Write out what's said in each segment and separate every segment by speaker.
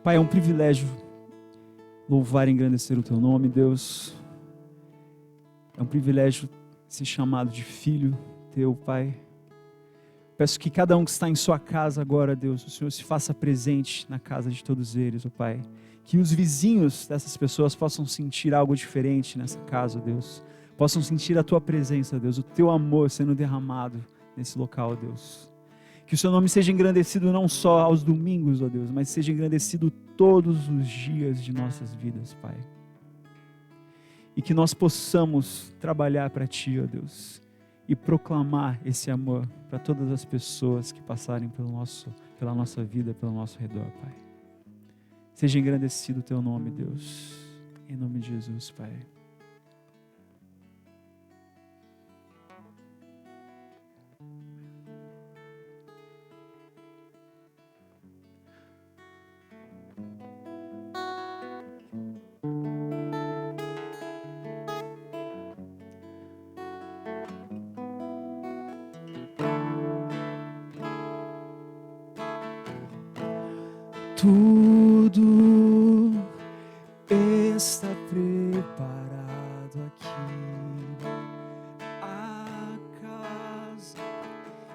Speaker 1: Pai, é um privilégio louvar e engrandecer o Teu nome, Deus. É um privilégio ser chamado de filho Teu, Pai. Peço que cada um que está em sua casa agora, Deus, o Senhor se faça presente na casa de todos eles, ó Pai. Que os vizinhos dessas pessoas possam sentir algo diferente nessa casa, Deus. Possam sentir a Tua presença, Deus, o Teu amor sendo derramado nesse local, Deus. Que o Seu nome seja engrandecido não só aos domingos, ó Deus, mas seja engrandecido todos os dias de nossas vidas, Pai. E que nós possamos trabalhar para Ti, ó Deus, e proclamar esse amor para todas as pessoas que passarem pela nossa vida, pelo nosso redor, Pai. Seja engrandecido o Teu nome, Deus. Em nome de Jesus, Pai. Tudo está preparado aqui, a casa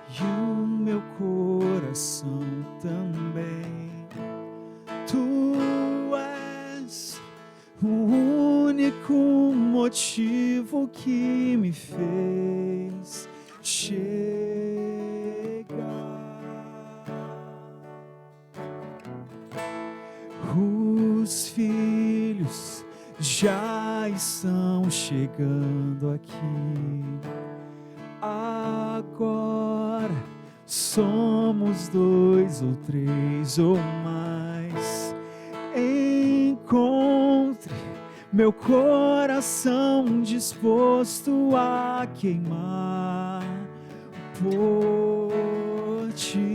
Speaker 1: e o meu coração também. Tu és o único motivo que me fez chegar. Os filhos já estão chegando aqui. Agora somos 2 ou 3 ou mais. Encontre meu coração disposto a queimar por Ti.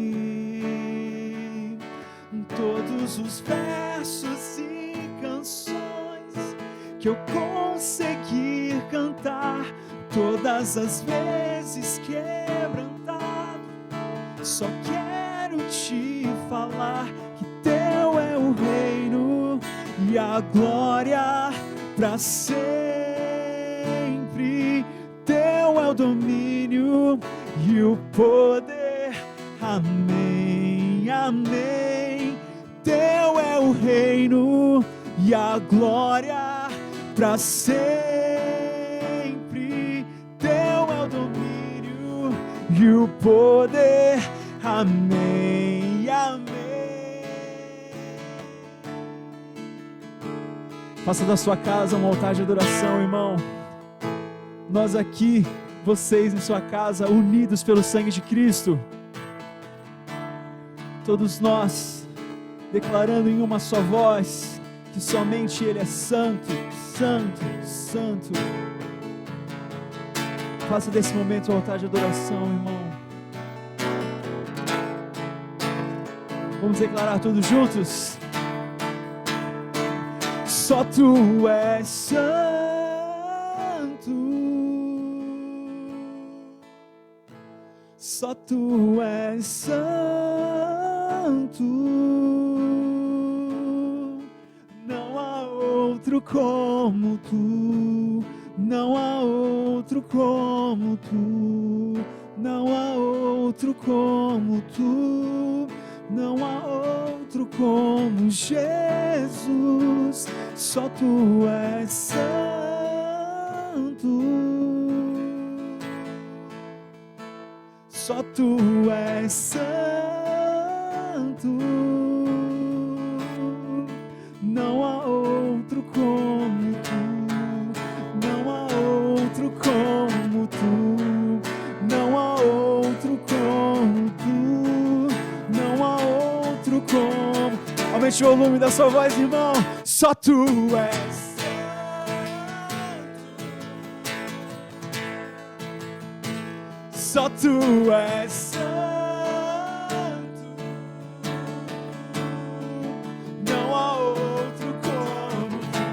Speaker 1: Todos os versos e canções que eu conseguir cantar, todas as vezes quebrantado, só quero Te falar que Teu é o reino e a glória para sempre. Teu é o domínio e o poder. Amém, amém. Teu é o reino e a glória para sempre. Teu é o domínio e o poder. Amém, amém. Faça da sua casa um altar de adoração, irmão. Nós aqui, vocês em sua casa, unidos pelo sangue de Cristo. Todos nós declarando em uma só voz que somente Ele é santo, santo, santo. Faça desse momento o altar de adoração, irmão. Vamos declarar todos juntos? Só Tu és santo. Só Tu és santo. Não há outro como Tu. Não há outro como Tu. Não há outro como Tu. Não há outro como Jesus. Só Tu és santo. Só Tu és santo. Não há outro como Tu. Não há outro como Tu. Não há outro como Tu. Não há outro como. Aumente o volume da sua voz, irmão. Só Tu és. Só Tu és santo. Não há outro como Tu.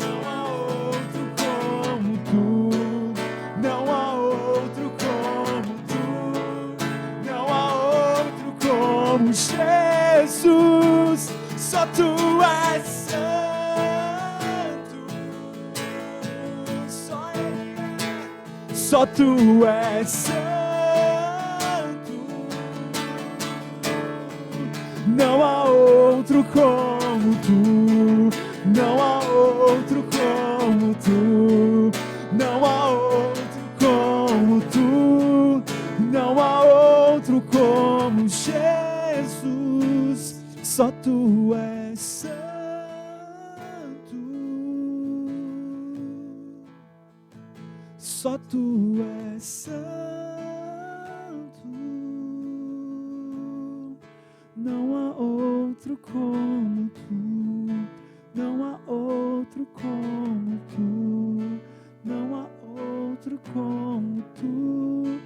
Speaker 1: Não há outro como Tu. Não há outro como Tu. Não há outro como Jesus. Só tu és santo. Não há outro como tu. Não há outro como tu. Não há outro como tu. Não há outro como Jesus. Só tu és santo. Só tu és santo. Não há outro como tu. Não há outro como tu. Não há outro como tu.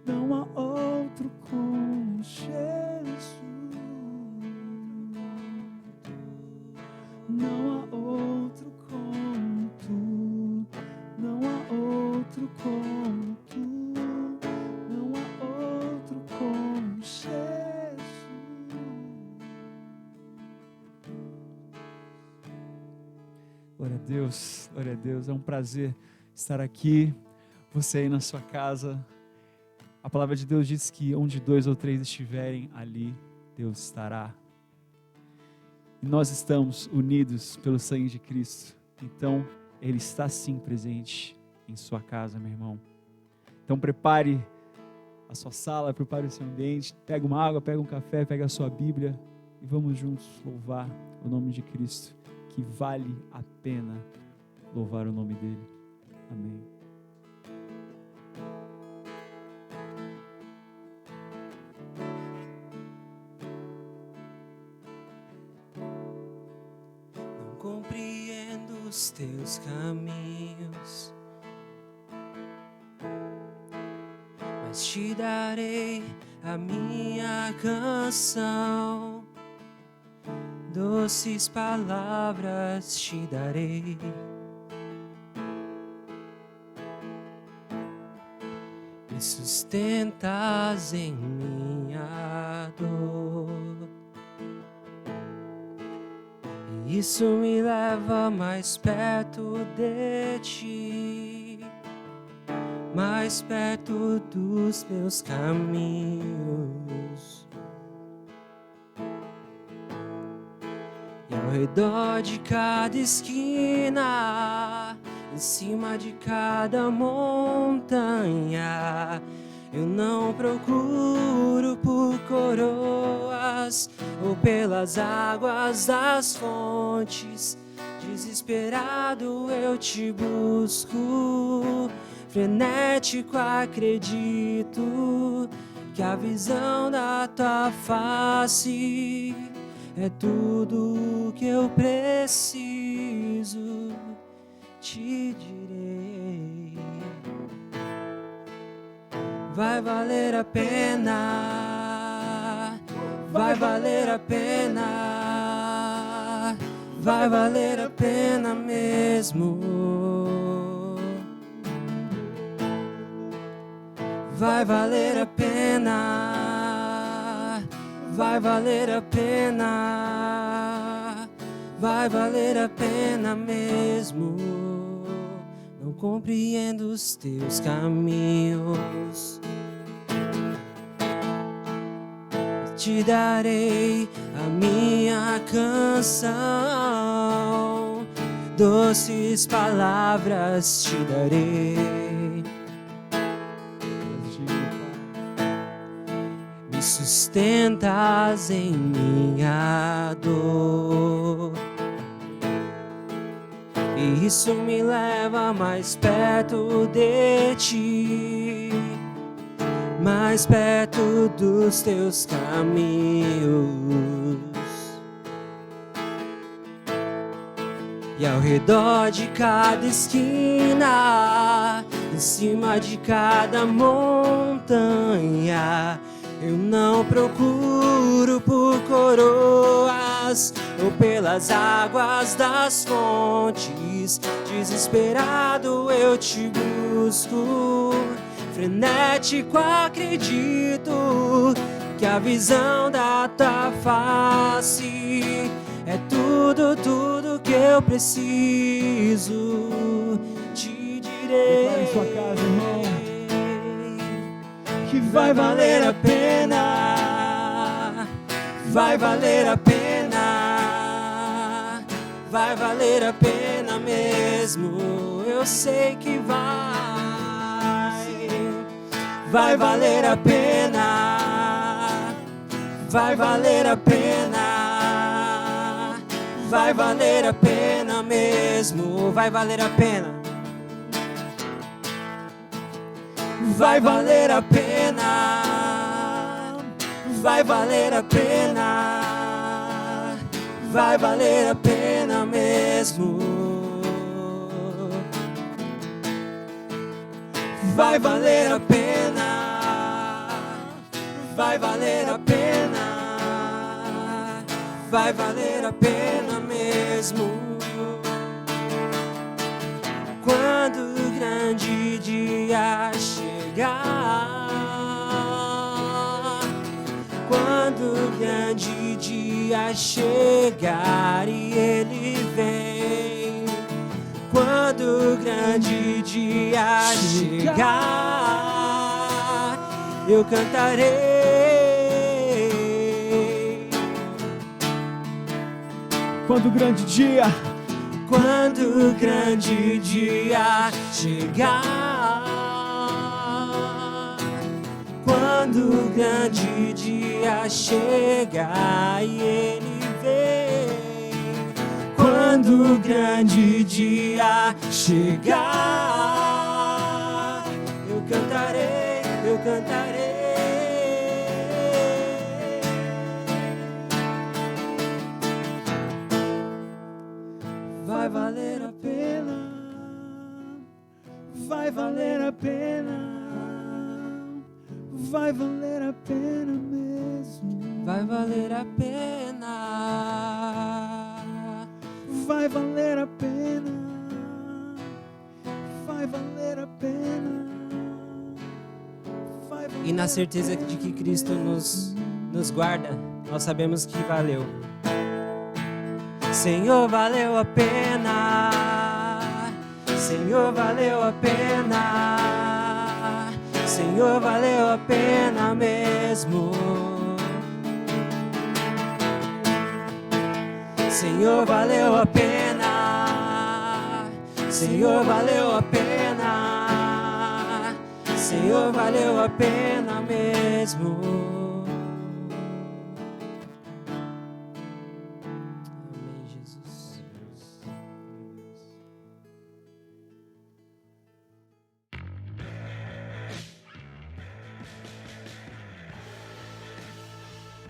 Speaker 1: Não há outro como Jesus. Não há outro como tu. Não há outro como tu. Não há outro como Jesus. Glória a Deus, glória a Deus. É um prazer estar aqui. Você aí na sua casa. A palavra de Deus diz que onde 2 ou 3 estiverem, ali Deus estará. E nós estamos unidos pelo sangue de Cristo. Então, Ele está sim presente em sua casa, meu irmão. Então, prepare a sua sala, prepare o seu ambiente. Pega uma água, pega um café, pega a sua Bíblia. E vamos juntos louvar o nome de Cristo. Que vale a pena louvar o nome dEle. Amém.
Speaker 2: Compreendo os teus caminhos, mas te darei a minha canção, doces palavras te darei. Me sustentas em minha dor. Isso me leva mais perto de ti, mais perto dos meus caminhos. E ao redor de cada esquina, em cima de cada montanha, eu não procuro por coroas ou pelas águas das fontes. Desesperado eu te busco, frenético acredito que a visão da tua face é tudo que eu preciso. Te direi, vai valer a pena, vai valer a pena, vai valer a pena mesmo. Vai valer a pena, vai valer a pena, vai valer a pena mesmo. Não compreendo os teus caminhos, te darei a minha canção, doces palavras te darei. Me sustentas em minha dor, e isso me leva mais perto de ti, mais perto dos teus caminhos. E ao redor de cada esquina, em cima de cada montanha, eu não procuro por coroas ou pelas águas das fontes. Desesperado eu te busco, frenético acredito que a visão da tua face é tudo, tudo que eu preciso. Te direi,
Speaker 1: prepare sua casa, irmão.
Speaker 2: vai valer a pena, vai valer a pena, vai valer a pena mesmo, eu sei que vai valer a pena, vai valer a pena, vai valer a pena mesmo, vai valer a pena. Vai valer a pena, vai valer a pena, vai valer a pena mesmo. Vai valer a pena, vai valer a pena, vai valer a pena mesmo. Quando o grande dia chegar, quando o grande dia chegar e ele vem, quando o grande dia chegar, eu cantarei.
Speaker 1: Quando o grande dia,
Speaker 2: quando o grande dia chegar, quando o grande dia chegar e ele vem, quando o grande dia chegar, eu cantarei, eu cantarei. Vai valer a pena, vai valer a pena, vai valer a pena mesmo, vai valer a pena, vai valer a pena, vai valer a pena, vai valer. E na certeza de que Cristo nos guarda, nós sabemos que valeu. Senhor, valeu a pena, Senhor, valeu a pena, Senhor, valeu a pena mesmo. Senhor, valeu a pena, Senhor, valeu a pena, Senhor, valeu a pena mesmo.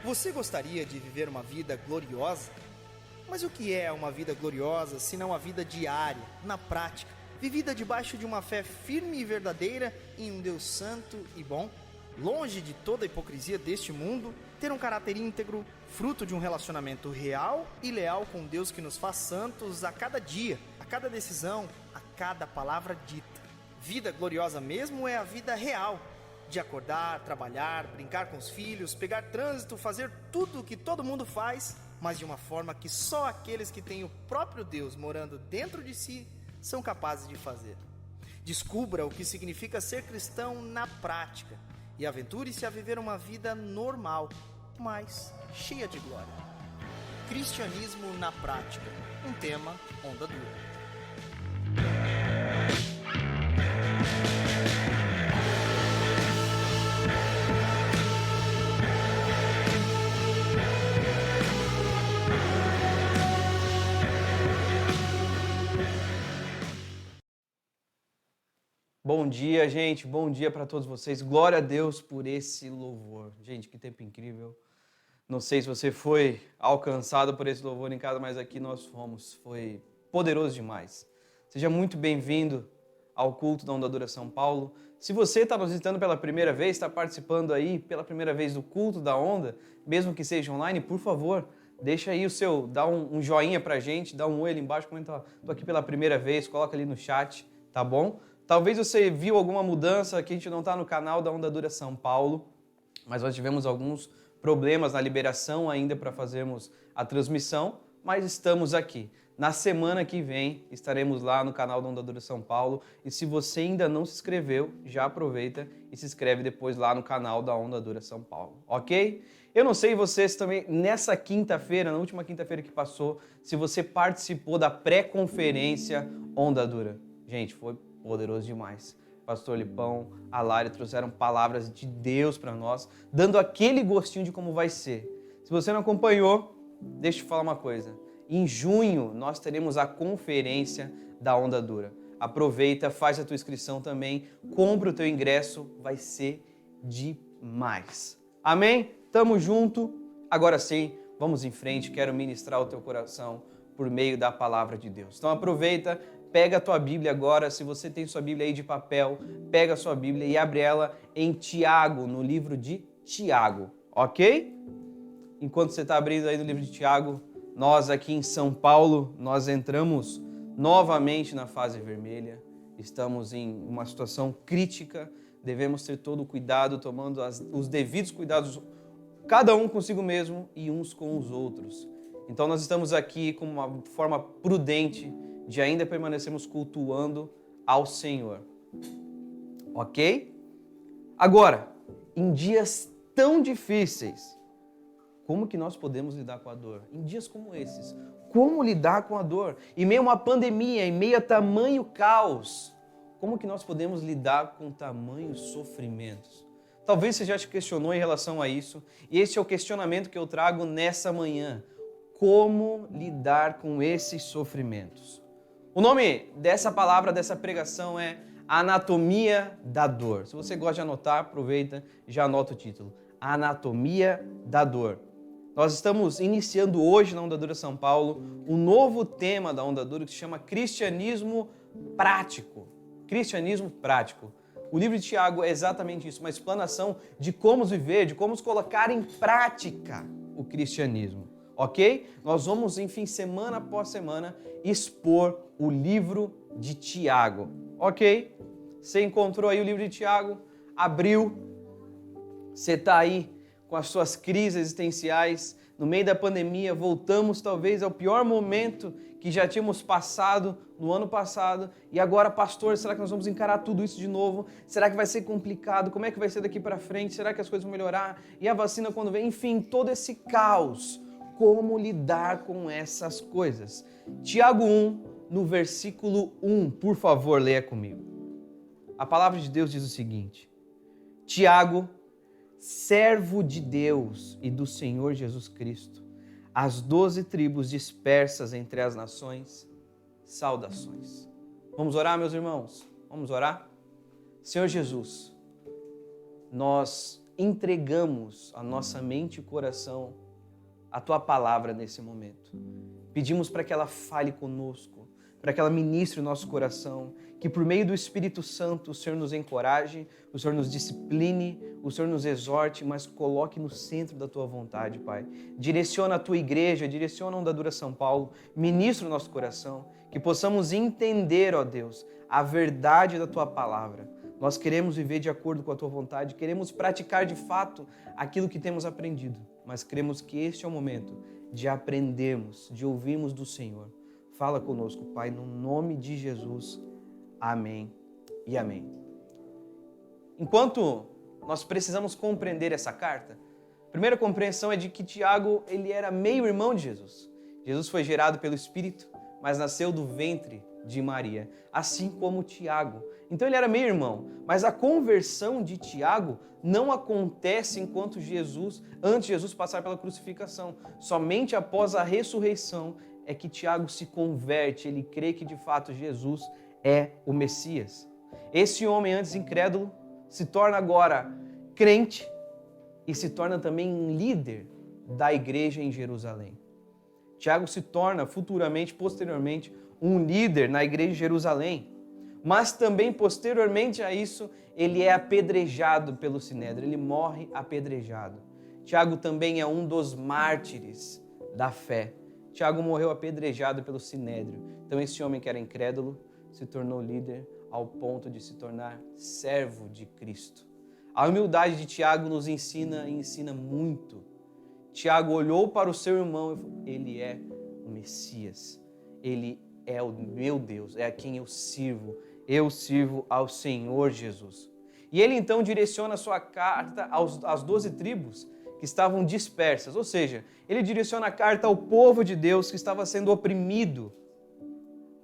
Speaker 3: Você gostaria de viver uma vida gloriosa? Mas o que é uma vida gloriosa, se não a vida diária, na prática, vivida debaixo de uma fé firme e verdadeira em um Deus santo e bom? Longe de toda a hipocrisia deste mundo, ter um caráter íntegro, fruto de um relacionamento real e leal com Deus que nos faz santos a cada dia, a cada decisão, a cada palavra dita. Vida gloriosa mesmo é a vida real, de acordar, trabalhar, brincar com os filhos, pegar trânsito, fazer tudo o que todo mundo faz, mas de uma forma que só aqueles que têm o próprio Deus morando dentro de si são capazes de fazer. Descubra o que significa ser cristão na prática e aventure-se a viver uma vida normal, mas cheia de glória. Cristianismo na prática, um tema onda dura.
Speaker 4: Bom dia, gente. Bom dia para todos vocês. Glória a Deus por esse louvor. Gente, que tempo incrível. Não sei se você foi alcançado por esse louvor em casa, mas aqui nós fomos. Foi poderoso demais. Seja muito bem-vindo ao culto da Onda Dura São Paulo. Se você está nos visitando pela primeira vez, está participando aí pela primeira vez do culto da Onda, mesmo que seja online, por favor, deixa aí o seu, dá um joinha pra gente, dá um oi ali embaixo, comenta, tô aqui pela primeira vez, coloca ali no chat, tá bom? Talvez você viu alguma mudança, que a gente não está no canal da Onda Dura São Paulo, mas nós tivemos alguns problemas na liberação ainda para fazermos a transmissão, mas estamos aqui. Na semana que vem estaremos lá no canal da Onda Dura São Paulo. E se você ainda não se inscreveu, já aproveita e se inscreve depois lá no canal da Onda Dura São Paulo, ok? Eu não sei vocês também, nessa quinta-feira, na última quinta-feira que passou, se você participou da pré-conferência Onda Dura. Gente, foi poderoso demais. Pastor Lipão, a Lari trouxeram palavras de Deus para nós, dando aquele gostinho de como vai ser. Se você não acompanhou, deixa eu te falar uma coisa. Em junho, nós teremos a conferência da Onda Dura. Aproveita, faz a tua inscrição também, compra o teu ingresso, vai ser demais. Amém? Tamo junto. Agora sim, vamos em frente. Quero ministrar o teu coração por meio da palavra de Deus. Então aproveita, pega a tua Bíblia agora. Se você tem sua Bíblia aí de papel, pega a sua Bíblia e abre ela em Tiago, no livro de Tiago, ok? Enquanto você está abrindo aí no livro de Tiago, nós aqui em São Paulo, nós entramos novamente na fase vermelha. Estamos em uma situação crítica. Devemos ter todo o cuidado, tomando os devidos cuidados, cada um consigo mesmo e uns com os outros. Então nós estamos aqui com uma forma prudente de ainda permanecermos cultuando ao Senhor. Ok? Agora, em dias tão difíceis, como que nós podemos lidar com a dor? Em dias como esses, como lidar com a dor? Em meio a uma pandemia, em meio a tamanho caos, como que nós podemos lidar com tamanhos sofrimentos? Talvez você já te questionou em relação a isso, e esse é o questionamento que eu trago nessa manhã. Como lidar com esses sofrimentos? O nome dessa palavra, dessa pregação é Anatomia da Dor. Se você gosta de anotar, aproveita e já anota o título. Anatomia da Dor. Nós estamos iniciando hoje na Onda Dura São Paulo um novo tema da Onda Dura que se chama Cristianismo Prático. Cristianismo Prático. O livro de Tiago é exatamente isso, uma explanação de como viver, de como colocar em prática o cristianismo, ok? Nós vamos, enfim, semana após semana, expor o livro de Tiago, ok? Você encontrou aí o livro de Tiago, abriu, você está aí com as suas crises existenciais, no meio da pandemia, voltamos talvez ao pior momento que já tínhamos passado no ano passado, e agora, pastor, será que nós vamos encarar tudo isso de novo? Será que vai ser complicado? Como é que vai ser daqui para frente? Será que as coisas vão melhorar? E a vacina quando vem? Enfim, todo esse caos. Como lidar com essas coisas? Tiago 1, no versículo 1, por favor, leia comigo. A palavra de Deus diz o seguinte: Tiago, servo de Deus e do Senhor Jesus Cristo, as 12 tribos dispersas entre as nações, saudações. Vamos orar, meus irmãos? Vamos orar? Senhor Jesus, nós entregamos a nossa mente e coração à Tua palavra nesse momento. Pedimos para que ela fale conosco, para que ela ministre o nosso coração, que por meio do Espírito Santo o Senhor nos encoraje, o Senhor nos discipline, o Senhor nos exorte, mas coloque no centro da Tua vontade, Pai. Direciona a Tua igreja, direciona a Onda Dura São Paulo, ministra o nosso coração, que possamos entender, ó Deus, a verdade da Tua palavra. Nós queremos viver de acordo com a Tua vontade, queremos praticar de fato aquilo que temos aprendido, mas cremos que este é o momento de aprendermos, de ouvirmos do Senhor. Fala conosco, Pai, no nome de Jesus. Amém e amém. Enquanto nós precisamos compreender essa carta, a primeira compreensão é de que Tiago, ele era meio irmão de Jesus. Jesus foi gerado pelo Espírito, mas nasceu do ventre de Maria, assim como Tiago. Então ele era meio irmão, mas a conversão de Tiago não acontece enquanto antes de Jesus passar pela crucificação. Somente após a ressurreição é que Tiago se converte, ele crê que de fato Jesus é o Messias. Esse homem antes incrédulo se torna agora crente e se torna também líder da igreja em Jerusalém. Tiago se torna futuramente, posteriormente, um líder na igreja de Jerusalém, mas também posteriormente a isso, ele é apedrejado pelo Sinédrio, ele morre apedrejado. Tiago também é um dos mártires da fé. Tiago morreu apedrejado pelo Sinédrio. Então esse homem que era incrédulo se tornou líder ao ponto de se tornar servo de Cristo. A humildade de Tiago nos ensina e ensina muito. Tiago olhou para o seu irmão e falou, ele é o Messias. Ele é o meu Deus, é a quem eu sirvo. Eu sirvo ao Senhor Jesus. E ele então direciona a sua carta às 12 tribos que estavam dispersas. Ou seja, ele direciona a carta ao povo de Deus que estava sendo oprimido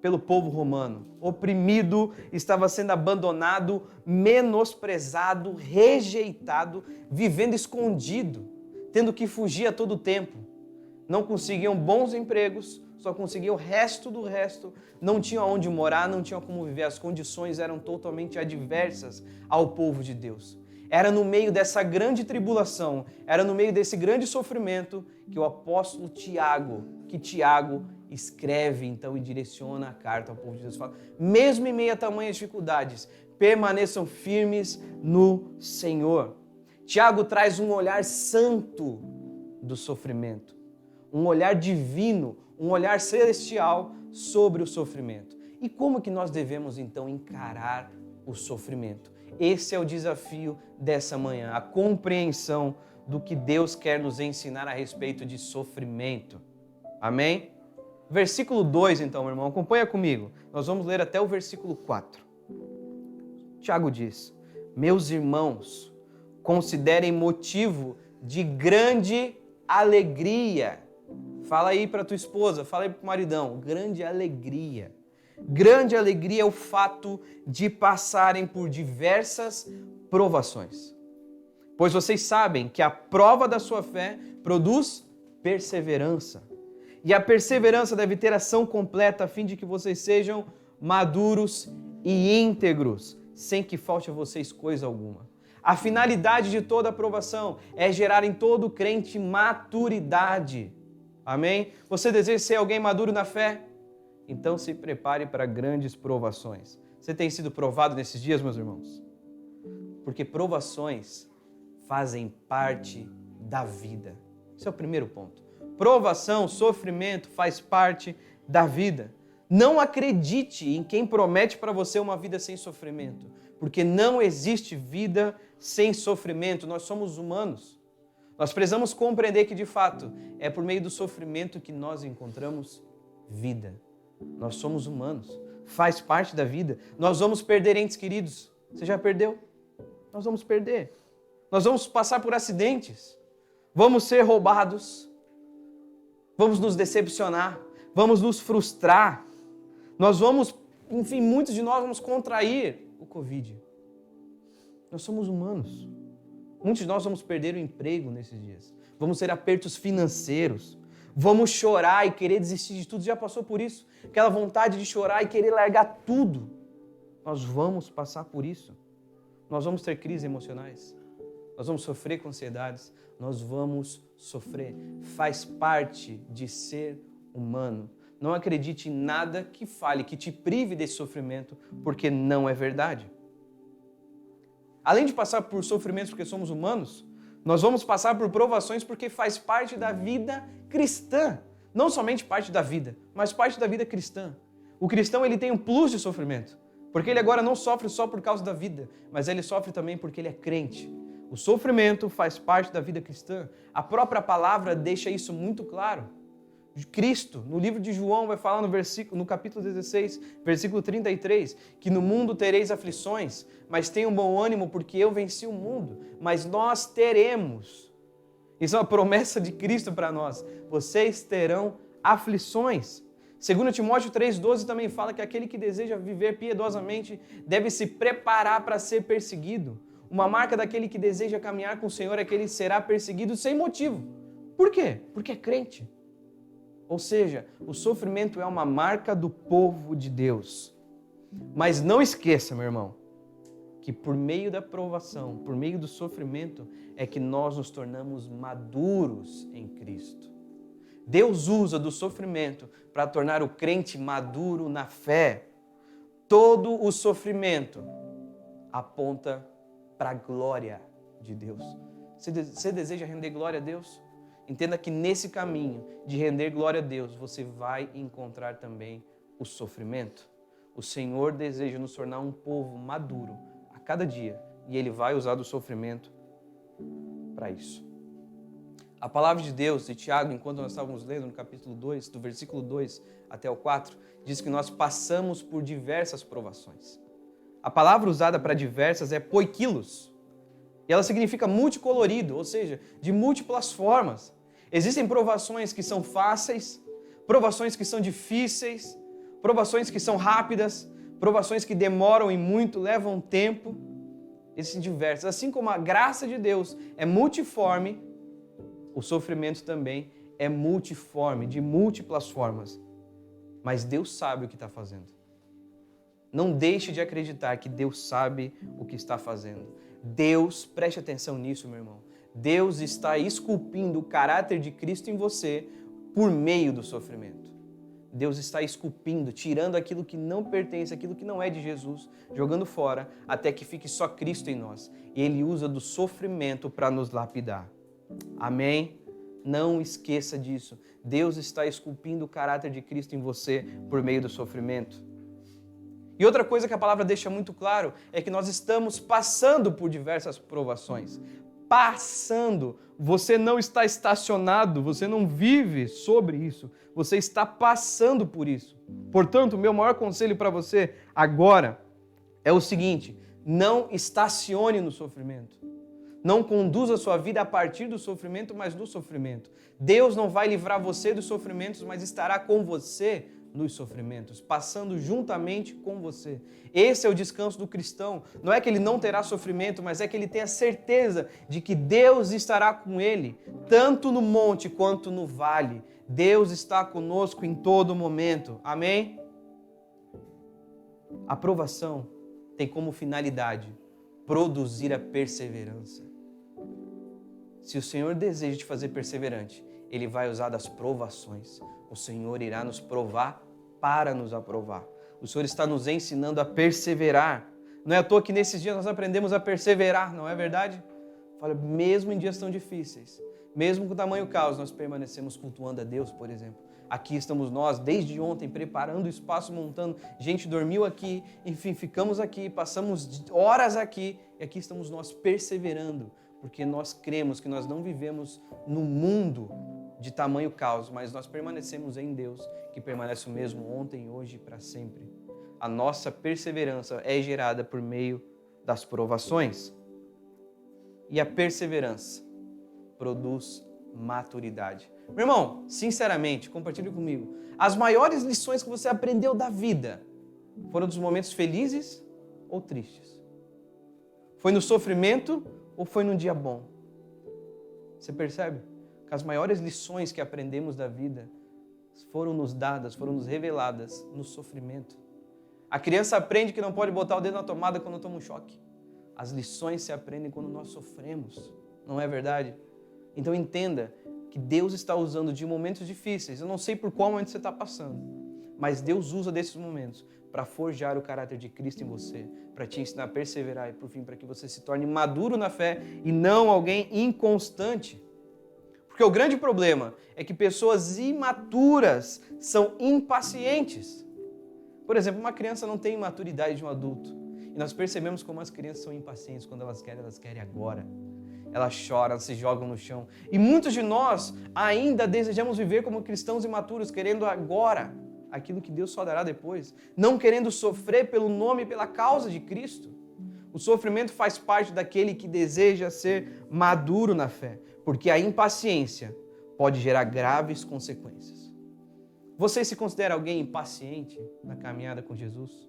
Speaker 4: pelo povo romano. Oprimido, estava sendo abandonado, menosprezado, rejeitado, vivendo escondido, tendo que fugir a todo tempo. Não conseguiam bons empregos, só conseguiam o resto do resto, não tinham aonde morar, não tinham como viver, as condições eram totalmente adversas ao povo de Deus. Era no meio dessa grande tribulação, era no meio desse grande sofrimento que o apóstolo Tiago escreve então e direciona a carta ao povo de Deus. Fala, mesmo em meio a tamanhas dificuldades, permaneçam firmes no Senhor. Tiago traz um olhar santo do sofrimento, um olhar divino, um olhar celestial sobre o sofrimento. E como que nós devemos então encarar o sofrimento? Esse é o desafio dessa manhã, a compreensão do que Deus quer nos ensinar a respeito de sofrimento. Amém? Versículo 2, então, meu irmão, acompanha comigo. Nós vamos ler até o versículo 4. Tiago diz, meus irmãos, considerem motivo de grande alegria. Fala aí para tua esposa, fala aí para o maridão, grande alegria. Grande alegria é o fato de passarem por diversas provações. Pois vocês sabem que a prova da sua fé produz perseverança. E a perseverança deve ter ação completa a fim de que vocês sejam maduros e íntegros, sem que falte a vocês coisa alguma. A finalidade de toda aprovação é gerar em todo crente maturidade. Amém? Você deseja ser alguém maduro na fé? Então se prepare para grandes provações. Você tem sido provado nesses dias, meus irmãos? Porque provações fazem parte da vida. Esse é o primeiro ponto. Provação, sofrimento faz parte da vida. Não acredite em quem promete para você uma vida sem sofrimento, porque não existe vida sem sofrimento. Nós somos humanos. Nós precisamos compreender que, de fato, é por meio do sofrimento que nós encontramos vida. Nós somos humanos, faz parte da vida. Nós vamos perder entes queridos. Você já perdeu? Nós vamos perder. Nós vamos passar por acidentes. Vamos ser roubados. Vamos nos decepcionar. Vamos nos frustrar. Nós vamos, enfim, muitos de nós vamos contrair o Covid. Nós somos humanos. Muitos de nós vamos perder o emprego nesses dias. Vamos ter apertos financeiros. Vamos chorar e querer desistir de tudo. Já passou por isso? Aquela vontade de chorar e querer largar tudo. Nós vamos passar por isso. Nós vamos ter crises emocionais. Nós vamos sofrer com ansiedades. Nós vamos sofrer. Faz parte de ser humano. Não acredite em nada que fale, que te prive desse sofrimento, porque não é verdade. Além de passar por sofrimentos porque somos humanos, nós vamos passar por provações porque faz parte da vida cristã. Não somente parte da vida, mas parte da vida cristã. O cristão ele tem um plus de sofrimento, porque ele agora não sofre só por causa da vida, mas ele sofre também porque ele é crente. O sofrimento faz parte da vida cristã. A própria palavra deixa isso muito claro. Cristo, no livro de João, vai falar no capítulo 16, versículo 33, que no mundo tereis aflições, mas tenham bom ânimo porque eu venci o mundo. Mas nós teremos. Isso é uma promessa de Cristo para nós. Vocês terão aflições. 2 Timóteo 3,12 também fala que aquele que deseja viver piedosamente deve se preparar para ser perseguido. Uma marca daquele que deseja caminhar com o Senhor é que ele será perseguido sem motivo. Por quê? Porque é crente. Ou seja, o sofrimento é uma marca do povo de Deus. Mas não esqueça, meu irmão, que por meio da provação, por meio do sofrimento, é que nós nos tornamos maduros em Cristo. Deus usa do sofrimento para tornar o crente maduro na fé. Todo o sofrimento aponta para a glória de Deus. Você deseja render glória a Deus? Entenda que nesse caminho de render glória a Deus, você vai encontrar também o sofrimento. O Senhor deseja nos tornar um povo maduro a cada dia e Ele vai usar do sofrimento para isso. A palavra de Deus, de Tiago, enquanto nós estávamos lendo no capítulo 2, do versículo 2 até o 4, diz que nós passamos por diversas provações. A palavra usada para diversas é poikilos. E ela significa multicolorido, ou seja, de múltiplas formas. Existem provações que são fáceis, provações que são difíceis, provações que são rápidas, provações que demoram e muito, levam tempo. Existem diversas. Assim como a graça de Deus é multiforme, o sofrimento também é multiforme, de múltiplas formas. Mas Deus sabe o que está fazendo. Não deixe de acreditar que Deus sabe o que está fazendo. Deus, preste atenção nisso, meu irmão. Deus está esculpindo o caráter de Cristo em você por meio do sofrimento. Deus está esculpindo, tirando aquilo que não pertence, aquilo que não é de Jesus, jogando fora, até que fique só Cristo em nós. E Ele usa do sofrimento para nos lapidar. Amém? Não esqueça disso. Deus está esculpindo o caráter de Cristo em você por meio do sofrimento. E outra coisa que a palavra deixa muito claro é que nós estamos passando por diversas provações. Passando. Você não está estacionado, você não vive sobre isso. Você está passando por isso. Portanto, o meu maior conselho para você agora é o seguinte: não estacione no sofrimento. Não conduza a sua vida a partir do sofrimento, mas do sofrimento. Deus não vai livrar você dos sofrimentos, mas estará com você nos sofrimentos, passando juntamente com você. Esse é o descanso do cristão. Não é que ele não terá sofrimento, mas é que ele tem a certeza de que Deus estará com ele, tanto no monte quanto no vale. Deus está conosco em todo momento. Amém? A provação tem como finalidade produzir a perseverança. Se o Senhor deseja te fazer perseverante, Ele vai usar das provações. O Senhor irá nos provar para nos aprovar. O Senhor está nos ensinando a perseverar. Não é à toa que nesses dias nós aprendemos a perseverar, não é verdade? Fala, mesmo em dias tão difíceis, mesmo com tamanho caos, nós permanecemos cultuando a Deus, por exemplo. Aqui estamos nós, desde ontem, preparando o espaço, montando. Gente dormiu aqui, enfim, ficamos aqui, passamos horas aqui, e aqui estamos nós perseverando, porque nós cremos que nós não vivemos no mundo de tamanho caos, mas nós permanecemos em Deus, que permanece o mesmo ontem, hoje e para sempre. A nossa perseverança é gerada por meio das provações. E a perseverança produz maturidade. Meu irmão, sinceramente, compartilhe comigo. As maiores lições que você aprendeu da vida foram dos momentos felizes ou tristes? Foi no sofrimento ou foi num dia bom? Você percebe? Que as maiores lições que aprendemos da vida foram nos dadas, foram nos reveladas no sofrimento. A criança aprende que não pode botar o dedo na tomada quando toma um choque. As lições se aprendem quando nós sofremos, não é verdade? Então entenda que Deus está usando de momentos difíceis. Eu não sei por qual momento você está passando, mas Deus usa desses momentos para forjar o caráter de Cristo em você, para te ensinar a perseverar e, por fim, para que você se torne maduro na fé e não alguém inconstante. Porque o grande problema é que pessoas imaturas são impacientes. Por exemplo, uma criança não tem maturidade de um adulto. E nós percebemos como as crianças são impacientes. Quando elas querem agora. Elas choram, se jogam no chão. E muitos de nós ainda desejamos viver como cristãos imaturos, querendo agora aquilo que Deus só dará depois. Não querendo sofrer pelo nome e pela causa de Cristo. O sofrimento faz parte daquele que deseja ser maduro na fé, porque a impaciência pode gerar graves consequências. Você se considera alguém impaciente na caminhada com Jesus?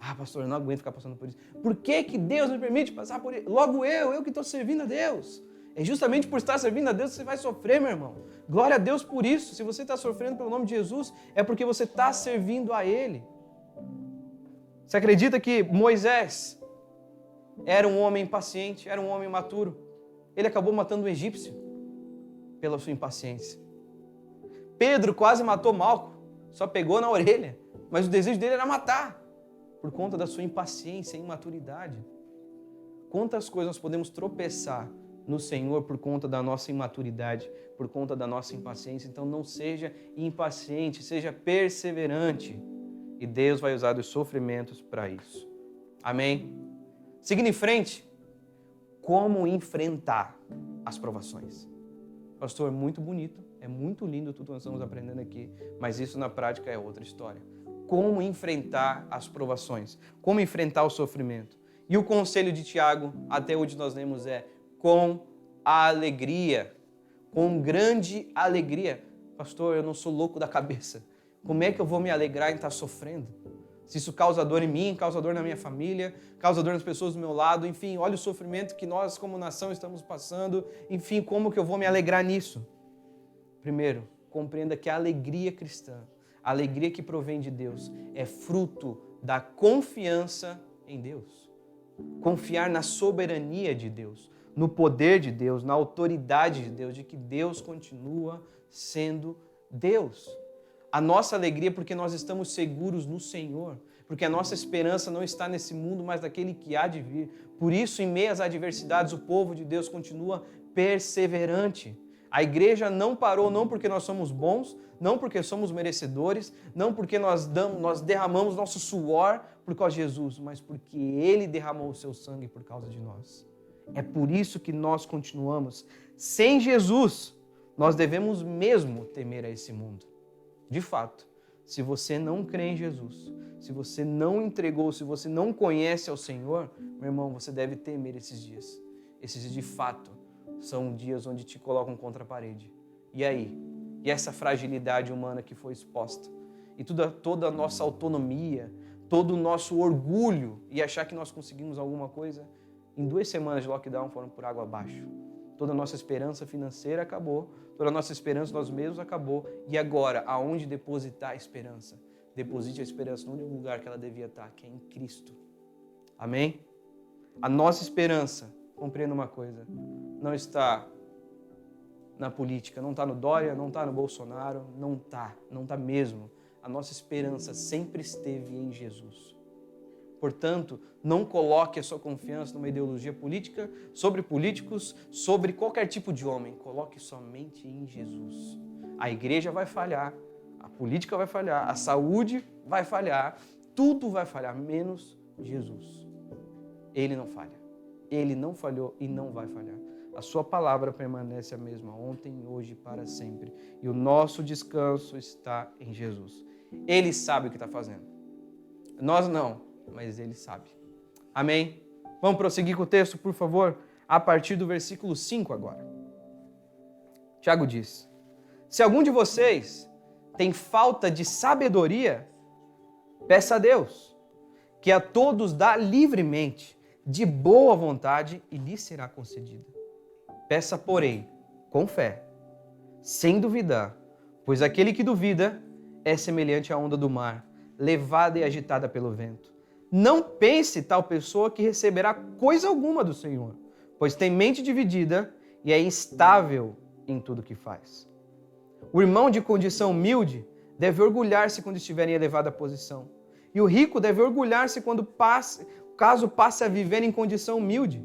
Speaker 4: Ah, pastor, eu não aguento ficar passando por isso. Por que Deus me permite passar por isso? Logo eu que estou servindo a Deus. É justamente por estar servindo a Deus que você vai sofrer, meu irmão. Glória a Deus por isso. Se você está sofrendo pelo nome de Jesus, é porque você está servindo a Ele. Você acredita que Moisés era um homem impaciente, era um homem imaturo? Ele acabou matando um egípcio pela sua impaciência. Pedro quase matou Malco, só pegou na orelha, mas o desejo dele era matar, por conta da sua impaciência e imaturidade. Quantas coisas nós podemos tropeçar no Senhor por conta da nossa imaturidade, por conta da nossa impaciência. Então não seja impaciente, seja perseverante. E Deus vai usar os sofrimentos para isso. Amém? Seguindo em frente, como enfrentar as provações? Pastor, é muito bonito, é muito lindo tudo que nós estamos aprendendo aqui, mas isso na prática é outra história. Como enfrentar as provações, como enfrentar o sofrimento. E o conselho de Tiago, até onde nós lemos, é com alegria, com grande alegria. Pastor, eu não sou louco da cabeça. Como é que eu vou me alegrar em estar sofrendo? Se isso causa dor em mim, causa dor na minha família, causa dor nas pessoas do meu lado, enfim, olha o sofrimento que nós como nação estamos passando, enfim, como que eu vou me alegrar nisso? Primeiro, compreenda que a alegria cristã, a alegria que provém de Deus, é fruto da confiança em Deus. Confiar na soberania de Deus, no poder de Deus, na autoridade de Deus, de que Deus continua sendo Deus. A nossa alegria é porque nós estamos seguros no Senhor, porque a nossa esperança não está nesse mundo, mas naquele que há de vir. Por isso, em meio às adversidades, o povo de Deus continua perseverante. A igreja não parou, não porque nós somos bons, não porque somos merecedores, não porque nós derramamos nosso suor por causa de Jesus, mas porque Ele derramou o seu sangue por causa de nós. É por isso que nós continuamos. Sem Jesus, nós devemos mesmo temer a esse mundo. De fato, se você não crê em Jesus, se você não entregou, se você não conhece ao Senhor, meu irmão, você deve temer esses dias. Esses dias, de fato, são dias onde te colocam contra a parede. E aí? E essa fragilidade humana que foi exposta? E toda a nossa autonomia, todo o nosso orgulho e achar que nós conseguimos alguma coisa, em 2 semanas de lockdown foram por água abaixo. Toda a nossa esperança financeira acabou, toda a nossa esperança nós mesmos acabou. E agora, aonde depositar a esperança? Deposite a esperança no único lugar que ela devia estar, que é em Cristo. Amém? A nossa esperança, compreenda uma coisa, não está na política, não está no Dória, não está no Bolsonaro, não está mesmo. A nossa esperança sempre esteve em Jesus. Portanto, não coloque a sua confiança numa ideologia política, sobre políticos, sobre qualquer tipo de homem. Coloque somente em Jesus. A igreja vai falhar, a política vai falhar, a saúde vai falhar, tudo vai falhar, menos Jesus. Ele não falha. Ele não falhou e não vai falhar. A sua palavra permanece a mesma ontem, hoje e para sempre. E o nosso descanso está em Jesus. Ele sabe o que está fazendo. Nós não, mas Ele sabe. Amém? Vamos prosseguir com o texto, por favor? A partir do versículo 5 agora. Tiago diz: se algum de vocês tem falta de sabedoria, peça a Deus, que a todos dá livremente, de boa vontade, e lhe será concedida. Peça, porém, com fé, sem duvidar, pois aquele que duvida é semelhante à onda do mar, levada e agitada pelo vento. Não pense tal pessoa que receberá coisa alguma do Senhor, pois tem mente dividida e é instável em tudo que faz. O irmão de condição humilde deve orgulhar-se quando estiver em elevada posição, e o rico deve orgulhar-se caso passe a viver em condição humilde,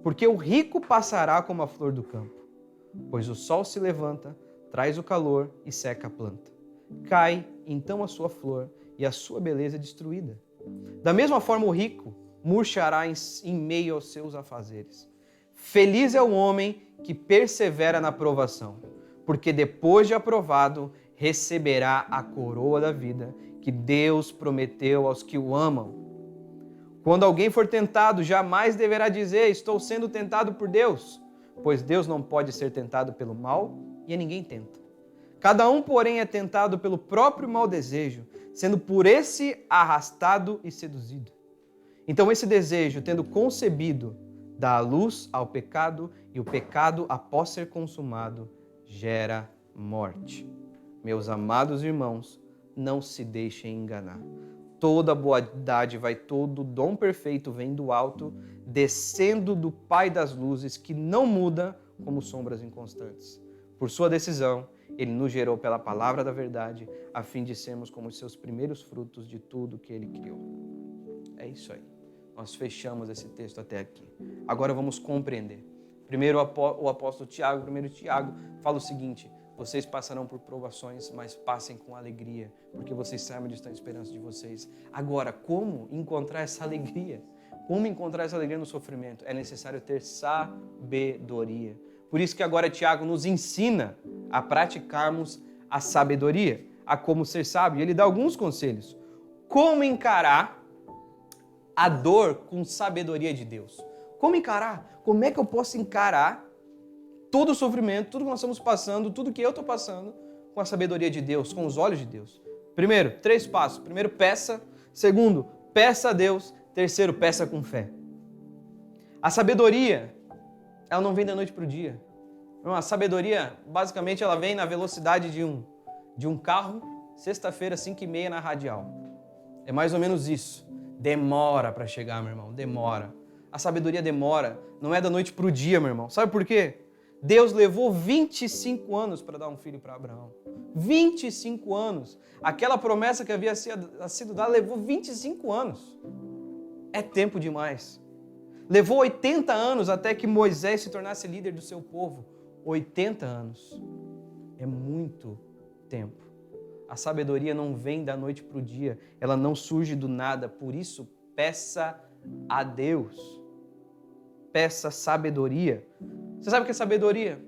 Speaker 4: porque o rico passará como a flor do campo, pois o sol se levanta, traz o calor e seca a planta. Cai então a sua flor e a sua beleza é destruída. Da mesma forma o rico murchará em meio aos seus afazeres. Feliz é o homem que persevera na provação, porque depois de aprovado receberá a coroa da vida que Deus prometeu aos que o amam. Quando alguém for tentado, jamais deverá dizer: estou sendo tentado por Deus, pois Deus não pode ser tentado pelo mal e a ninguém tenta. Cada um, porém, é tentado pelo próprio mau desejo, sendo por esse arrastado e seduzido. Então esse desejo, tendo concebido, dá a luz ao pecado, e o pecado, após ser consumado, gera morte. Meus amados irmãos, não se deixem enganar. Toda boa dádiva e todo dom perfeito vem do alto, descendo do Pai das luzes, que não muda como sombras inconstantes. Por sua decisão, Ele nos gerou pela palavra da verdade, a fim de sermos como os seus primeiros frutos de tudo que Ele criou. É isso aí. Nós fechamos esse texto até aqui. Agora vamos compreender. Primeiro o apóstolo Tiago, fala o seguinte: vocês passarão por provações, mas passem com alegria, porque vocês sabem onde está a esperança de vocês. Agora, como encontrar essa alegria? Como encontrar essa alegria no sofrimento? É necessário ter sabedoria. Por isso que agora Tiago nos ensina a praticarmos a sabedoria, a como ser sábio. Ele dá alguns conselhos. Como encarar a dor com sabedoria de Deus? Como encarar? Como é que eu posso encarar todo o sofrimento, tudo que nós estamos passando, tudo que eu estou passando com a sabedoria de Deus, com os olhos de Deus? Primeiro, 3 passos. Primeiro, peça. Segundo, peça a Deus. Terceiro, peça com fé. A sabedoria, ela não vem da noite para o dia. A sabedoria, basicamente, ela vem na velocidade de um carro, sexta-feira, 5h30 na radial. É mais ou menos isso. Demora para chegar, meu irmão, demora. A sabedoria demora, não é da noite para o dia, meu irmão. Sabe por quê? Deus levou 25 anos para dar um filho para Abraão. 25 anos. Aquela promessa que havia sido dada levou 25 anos. É tempo demais. Levou 80 anos até que Moisés se tornasse líder do seu povo. 80 anos. É muito tempo. A sabedoria não vem da noite para o dia. Ela não surge do nada. Por isso, peça a Deus. Peça sabedoria. Você sabe o que é sabedoria?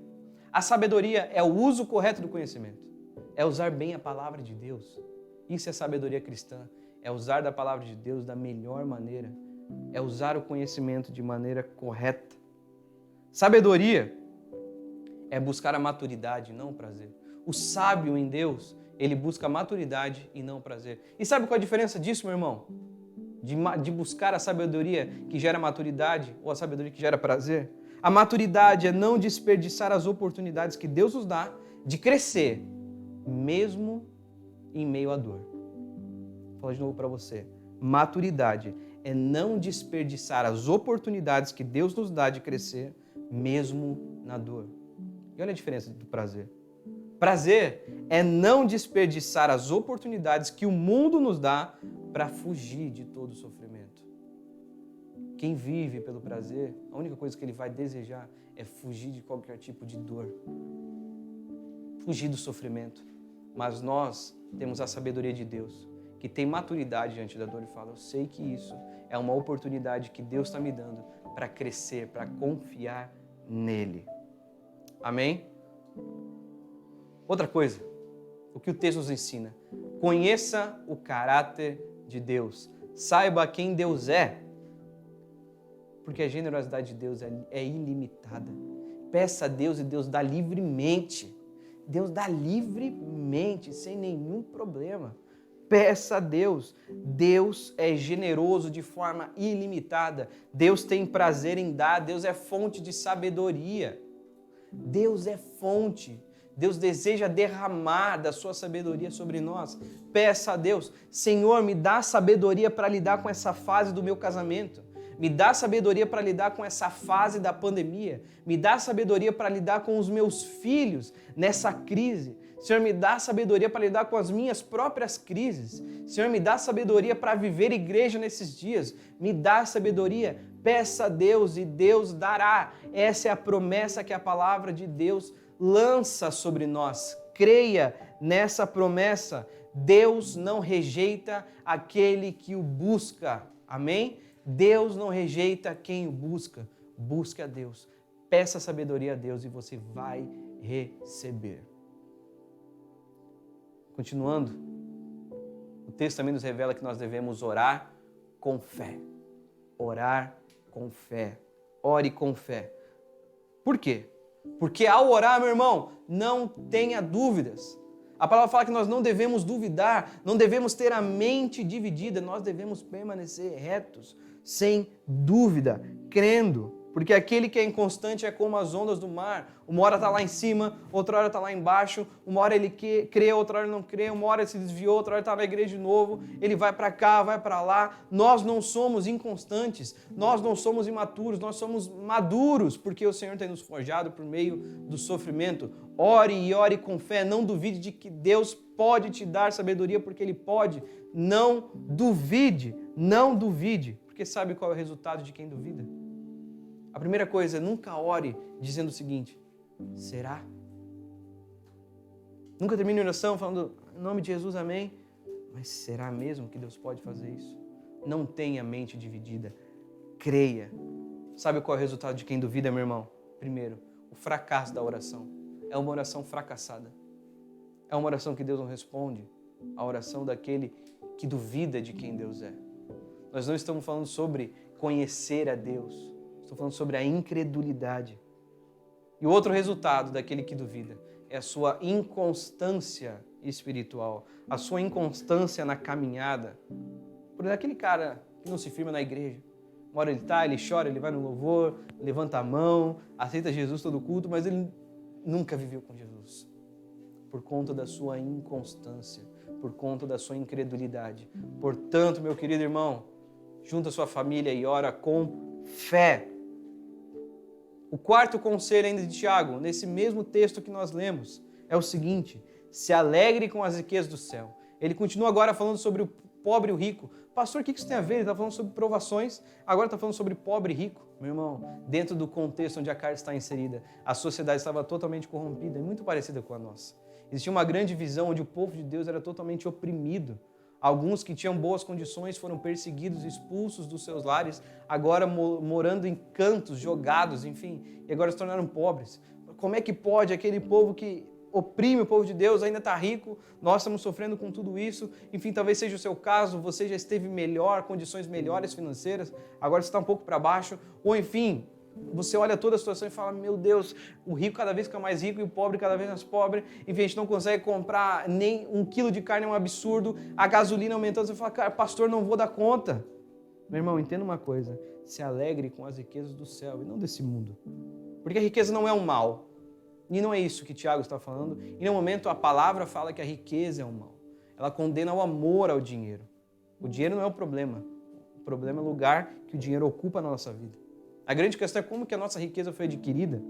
Speaker 4: A sabedoria é o uso correto do conhecimento. É usar bem a palavra de Deus. Isso é sabedoria cristã. É usar da palavra de Deus da melhor maneira. É usar o conhecimento de maneira correta. Sabedoria é buscar a maturidade, não o prazer. O sábio em Deus, ele busca a maturidade e não o prazer. E sabe qual é a diferença disso, meu irmão? De buscar a sabedoria que gera maturidade ou a sabedoria que gera prazer? A maturidade é não desperdiçar as oportunidades que Deus nos dá de crescer, mesmo em meio à dor. Vou falar de novo para você. Maturidade é não desperdiçar as oportunidades que Deus nos dá de crescer, mesmo na dor. E olha a diferença do prazer. Prazer é não desperdiçar as oportunidades que o mundo nos dá para fugir de todo o sofrimento. Quem vive pelo prazer, a única coisa que ele vai desejar é fugir de qualquer tipo de dor. Fugir do sofrimento. Mas nós temos a sabedoria de Deus, que tem maturidade diante da dor e fala, eu sei que isso é uma oportunidade que Deus está me dando para crescer, para confiar nele. Amém? Outra coisa, o que o texto nos ensina. Conheça o caráter de Deus. Saiba quem Deus é. Porque a generosidade de Deus é ilimitada. Peça a Deus e Deus dá livremente. Deus dá livremente, sem nenhum problema. Peça a Deus. Deus é generoso de forma ilimitada. Deus tem prazer em dar. Deus é fonte de sabedoria. Deus é fonte. Deus deseja derramar da sua sabedoria sobre nós. Peça a Deus, Senhor, me dá sabedoria para lidar com essa fase do meu casamento. Me dá sabedoria para lidar com essa fase da pandemia. Me dá sabedoria para lidar com os meus filhos nessa crise. Senhor, me dá sabedoria para lidar com as minhas próprias crises. Senhor, me dá sabedoria para viver igreja nesses dias. Me dá sabedoria. Peça a Deus e Deus dará. Essa é a promessa que a palavra de Deus lança sobre nós. Creia nessa promessa. Deus não rejeita aquele que o busca. Amém? Deus não rejeita quem o busca. Busque a Deus. Peça sabedoria a Deus e você vai receber. Continuando, o texto também nos revela que nós devemos orar com fé. Orar com fé. Ore com fé. Por quê? Porque ao orar, meu irmão, não tenha dúvidas. A palavra fala que nós não devemos duvidar, não devemos ter a mente dividida, nós devemos permanecer retos, sem dúvida, crendo. Porque aquele que é inconstante é como as ondas do mar. Uma hora está lá em cima, outra hora está lá embaixo. Uma hora ele crê, outra hora ele não crê. Uma hora ele se desviou, outra hora está na igreja de novo. Ele vai para cá, vai para lá. Nós não somos inconstantes. Nós não somos imaturos. Nós somos maduros, porque o Senhor tem nos forjado por meio do sofrimento. Ore e ore com fé. Não duvide de que Deus pode te dar sabedoria, porque Ele pode. Não duvide. Não duvide. Porque sabe qual é o resultado de quem duvida? A primeira coisa, nunca ore dizendo o seguinte, será? Nunca termine a oração falando, em nome de Jesus, amém. Mas será mesmo que Deus pode fazer isso? Não tenha mente dividida, creia. Sabe qual é o resultado de quem duvida, meu irmão? Primeiro, o fracasso da oração. É uma oração fracassada. É uma oração que Deus não responde. A oração daquele que duvida de quem Deus é. Nós não estamos falando sobre conhecer a Deus. Estou falando sobre a incredulidade. E o outro resultado daquele que duvida é a sua inconstância espiritual, a sua inconstância na caminhada. Por aquele cara que não se firma na igreja. Uma hora ele está, ele chora, ele vai no louvor, levanta a mão, aceita Jesus todo culto, mas ele nunca viveu com Jesus. Por conta da sua inconstância, por conta da sua incredulidade. Portanto, meu querido irmão, junta a sua família e ora com fé. O quarto conselho ainda de Tiago, nesse mesmo texto que nós lemos, é o seguinte: se alegre com as riquezas do céu. Ele continua agora falando sobre o pobre e o rico. Pastor, o que isso tem a ver? Ele está falando sobre provações, agora está falando sobre pobre e rico. Meu irmão, dentro do contexto onde a carta está inserida, a sociedade estava totalmente corrompida e muito parecida com a nossa. Existia uma grande visão onde o povo de Deus era totalmente oprimido. Alguns que tinham boas condições foram perseguidos, expulsos dos seus lares, agora morando em cantos, jogados, enfim, e agora se tornaram pobres. Como é que pode aquele povo que oprime o povo de Deus ainda está rico? Nós estamos sofrendo com tudo isso. Enfim, talvez seja o seu caso, você já esteve melhor, condições melhores financeiras, agora você está um pouco para baixo, ou enfim, você olha toda a situação e fala, meu Deus, o rico cada vez fica mais rico e o pobre cada vez mais pobre. Enfim, a gente não consegue comprar nem 1 quilo de carne, é um absurdo. A gasolina aumentando, você fala, cara, pastor, não vou dar conta. Meu irmão, entenda uma coisa, se alegre com as riquezas do céu e não desse mundo. Porque a riqueza não é um mal. E não é isso que Tiago está falando. E no momento a palavra fala que a riqueza é um mal. Ela condena o amor ao dinheiro. O dinheiro não é o problema. O problema é o lugar que o dinheiro ocupa na nossa vida. A grande questão é como que a nossa riqueza foi adquirida,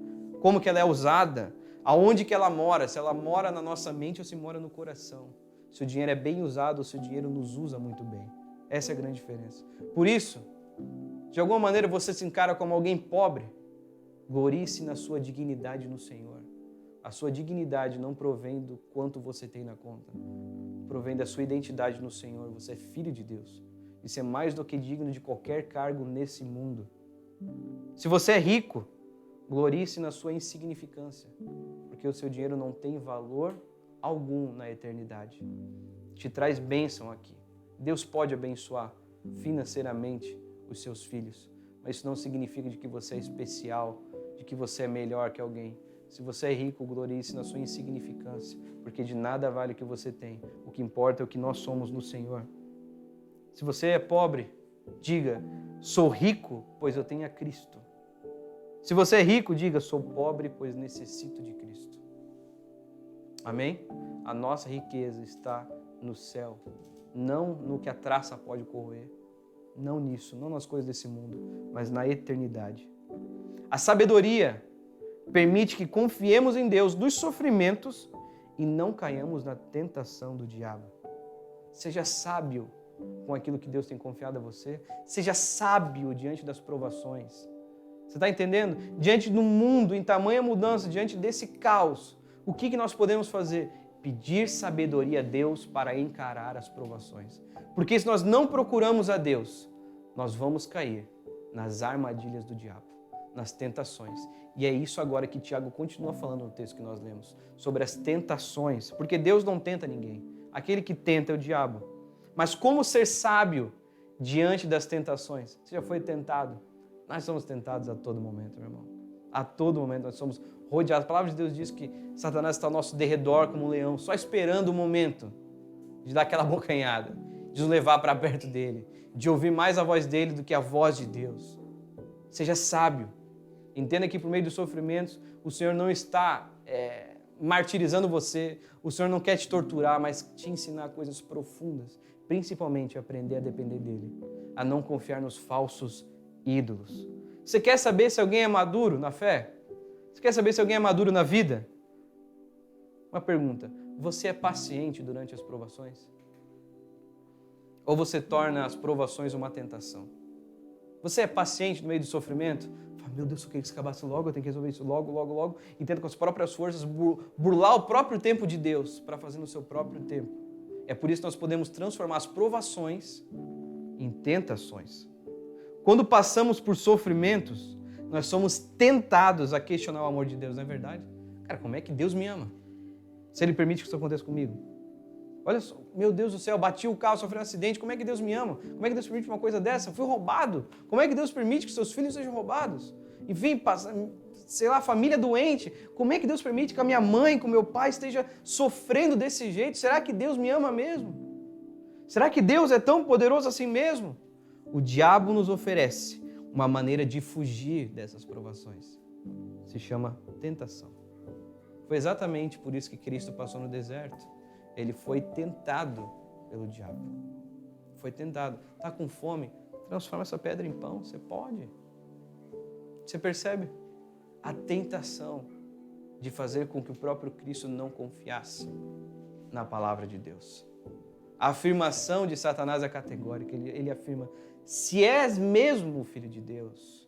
Speaker 4: como que ela é usada, aonde que ela mora, se ela mora na nossa mente ou se mora no coração. Se o dinheiro é bem usado ou se o dinheiro nos usa muito bem. Essa é a grande diferença. Por isso, de alguma maneira você se encara como alguém pobre, glorie-se na sua dignidade no Senhor. A sua dignidade não provém do quanto você tem na conta, provém da sua identidade no Senhor. Você é filho de Deus. Isso é mais do que digno de qualquer cargo nesse mundo. Se você é rico, glorie-se na sua insignificância, porque o seu dinheiro não tem valor algum na eternidade. Te traz bênção aqui. Deus pode abençoar financeiramente os seus filhos, mas isso não significa de que você é especial, de que você é melhor que alguém. Se você é rico, glorie-se na sua insignificância, porque de nada vale o que você tem. O que importa é o que nós somos no Senhor. Se você é pobre, diga, sou rico, pois eu tenho a Cristo. Se você é rico, diga, sou pobre, pois necessito de Cristo. Amém? A nossa riqueza está no céu, não no que a traça pode corroer, não nisso, não nas coisas desse mundo, mas na eternidade. A sabedoria permite que confiemos em Deus nos sofrimentos e não caiamos na tentação do diabo. Seja sábio com aquilo que Deus tem confiado a você. Seja sábio diante das provações. Você está entendendo? Diante do mundo em tamanha mudança, diante desse caos, o que nós podemos fazer? Pedir sabedoria a Deus para encarar as provações. Porque se nós não procuramos a Deus, nós vamos cair nas armadilhas do diabo, nas tentações. E é isso agora que Tiago continua falando no texto que nós lemos, sobre as tentações. Porque Deus não tenta ninguém. Aquele que tenta é o diabo. Mas como ser sábio diante das tentações? Você já foi tentado? Nós somos tentados a todo momento, meu irmão. A todo momento nós somos rodeados. A palavra de Deus diz que Satanás está ao nosso derredor como um leão, só esperando o momento de dar aquela bocanhada, de nos levar para perto dele, de ouvir mais a voz dele do que a voz de Deus. Seja sábio. Entenda que por meio dos sofrimentos, o Senhor não está martirizando você, o Senhor não quer te torturar, mas te ensinar coisas profundas, principalmente aprender a depender dele, a não confiar nos falsos ídolos. Você quer saber se alguém é maduro na fé? Você quer saber se alguém é maduro na vida? Uma pergunta, você é paciente durante as provações? Ou você torna as provações uma tentação? Você é paciente no meio do sofrimento? Fala, meu Deus, eu queria que isso acabasse logo, eu tenho que resolver isso logo, e tenta com as próprias forças burlar o próprio tempo de Deus para fazer no seu próprio tempo. É por isso que nós podemos transformar as provações em tentações. Quando passamos por sofrimentos, nós somos tentados a questionar o amor de Deus, não é verdade? Cara, como é que Deus me ama? Se Ele permite que isso aconteça comigo. Olha só, meu Deus do céu, bati o carro, sofri um acidente, como é que Deus me ama? Como é que Deus permite uma coisa dessa? Eu fui roubado. Como é que Deus permite que seus filhos sejam roubados? Enfim, sei lá, família doente. Como é que Deus permite que a minha mãe, que o meu pai esteja sofrendo desse jeito? Será que Deus me ama mesmo? Será que Deus é tão poderoso assim mesmo? O diabo nos oferece uma maneira de fugir dessas provações. Se chama tentação. Foi exatamente por isso que Cristo passou no deserto. Ele foi tentado pelo diabo. Foi tentado. Está com fome? Transforma essa pedra em pão. Você pode. Você percebe? A tentação de fazer com que o próprio Cristo não confiasse na palavra de Deus. A afirmação de Satanás é categórica. Ele afirma, se és mesmo o Filho de Deus,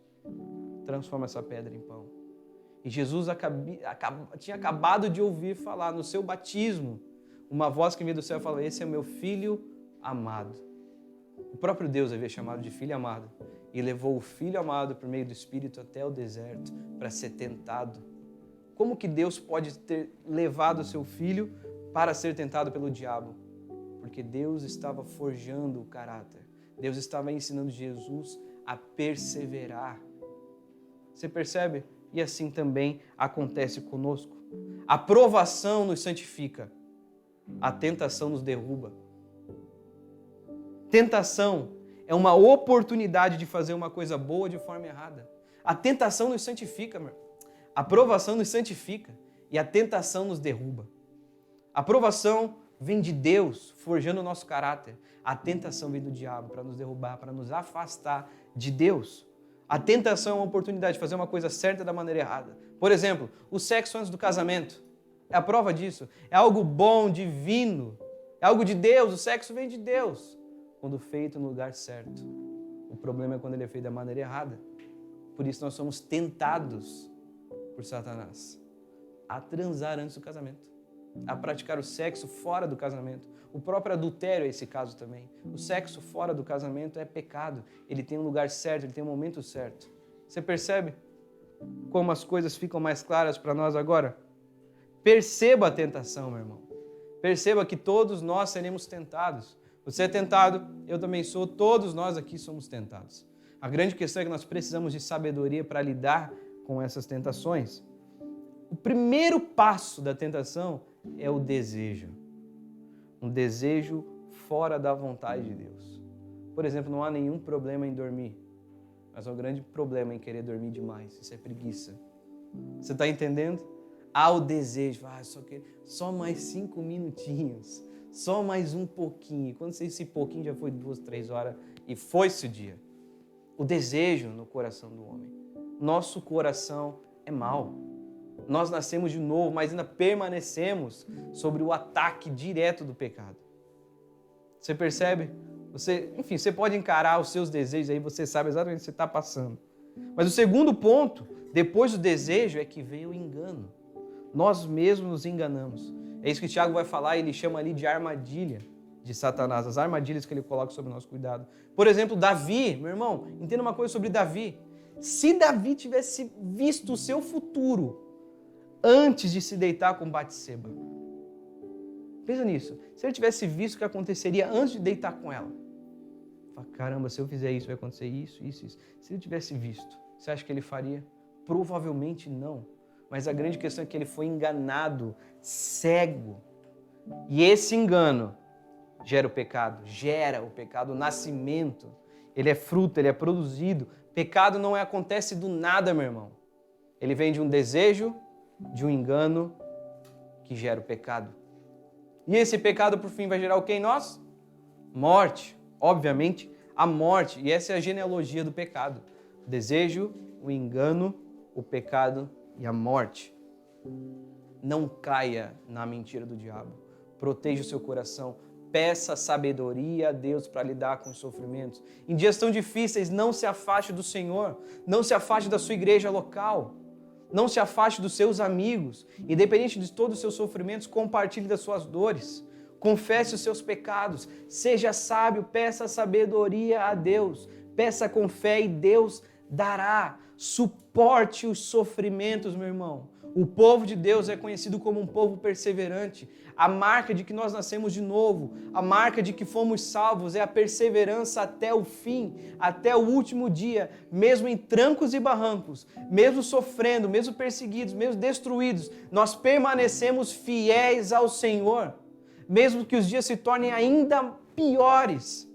Speaker 4: transforma essa pedra em pão. E Jesus tinha acabado de ouvir falar no seu batismo, uma voz que vinha do céu falou, esse é meu Filho amado. O próprio Deus havia chamado de Filho amado e levou o Filho amado por meio do Espírito até o deserto para ser tentado. Como que Deus pode ter levado o seu Filho para ser tentado pelo diabo? Porque Deus estava forjando o caráter. Deus estava ensinando Jesus a perseverar. Você percebe? E assim também acontece conosco. A provação nos santifica. A tentação nos derruba. Tentação é uma oportunidade de fazer uma coisa boa de forma errada. A tentação nos santifica, meu. A provação nos santifica e a tentação nos derruba. A provação vem de Deus, forjando o nosso caráter. A tentação vem do diabo para nos derrubar, para nos afastar de Deus. A tentação é uma oportunidade de fazer uma coisa certa da maneira errada. Por exemplo, o sexo antes do casamento. É a prova disso. É algo bom, divino. É algo de Deus. O sexo vem de Deus. Quando feito no lugar certo. O problema é quando ele é feito da maneira errada. Por isso nós somos tentados por Satanás a transar antes do casamento. A praticar o sexo fora do casamento. O próprio adultério é esse caso também. O sexo fora do casamento é pecado. Ele tem um lugar certo, ele tem um momento certo. Você percebe como as coisas ficam mais claras para nós agora? Perceba a tentação, meu irmão. Perceba que todos nós seremos tentados. Você é tentado, eu também sou, todos nós aqui somos tentados. A grande questão é que nós precisamos de sabedoria para lidar com essas tentações. O primeiro passo da tentação é o desejo. Um desejo fora da vontade de Deus. Por exemplo, não há nenhum problema em dormir, mas há um grande problema em querer dormir demais. Isso é preguiça. Você está entendendo? Há o desejo, só mais 5 minutinhos, só mais um pouquinho. Quando esse pouquinho já foi 2, 3 horas e foi-se o dia. O desejo no coração do homem. Nosso coração é mau. Nós nascemos de novo, mas ainda permanecemos sobre o ataque direto do pecado. Você percebe? Você pode encarar os seus desejos aí, você sabe exatamente o que você está passando. Mas o segundo ponto, depois do desejo, é que vem o engano. Nós mesmos nos enganamos. É isso que Tiago vai falar, ele chama ali de armadilha de Satanás, as armadilhas que ele coloca sob o nosso cuidado. Por exemplo, Davi, meu irmão, entenda uma coisa sobre Davi. Se Davi tivesse visto o seu futuro antes de se deitar com Batseba, pensa nisso, se ele tivesse visto o que aconteceria antes de deitar com ela, fala, caramba, se eu fizer isso, vai acontecer isso. Se ele tivesse visto, você acha que ele faria? Provavelmente não. Mas a grande questão é que ele foi enganado, cego. E esse engano gera o pecado, o nascimento. Ele é fruto, ele é produzido. Pecado não acontece do nada, meu irmão. Ele vem de um desejo, de um engano que gera o pecado. E esse pecado, por fim, vai gerar o que em nós? Morte. Obviamente, a morte. E essa é a genealogia do pecado. O desejo, o engano, o pecado e a morte. Não caia na mentira do diabo. Proteja o seu coração. Peça sabedoria a Deus para lidar com os sofrimentos. Em dias tão difíceis, não se afaste do Senhor. Não se afaste da sua igreja local. Não se afaste dos seus amigos. Independente de todos os seus sofrimentos, compartilhe das suas dores. Confesse os seus pecados. Seja sábio, peça sabedoria a Deus. Peça com fé e Deus dará. Suporte os sofrimentos, meu irmão. O povo de Deus é conhecido como um povo perseverante. A marca de que nós nascemos de novo, a marca de que fomos salvos é a perseverança até o fim, até o último dia, mesmo em trancos e barrancos, mesmo sofrendo, mesmo perseguidos, mesmo destruídos, nós permanecemos fiéis ao Senhor, mesmo que os dias se tornem ainda piores,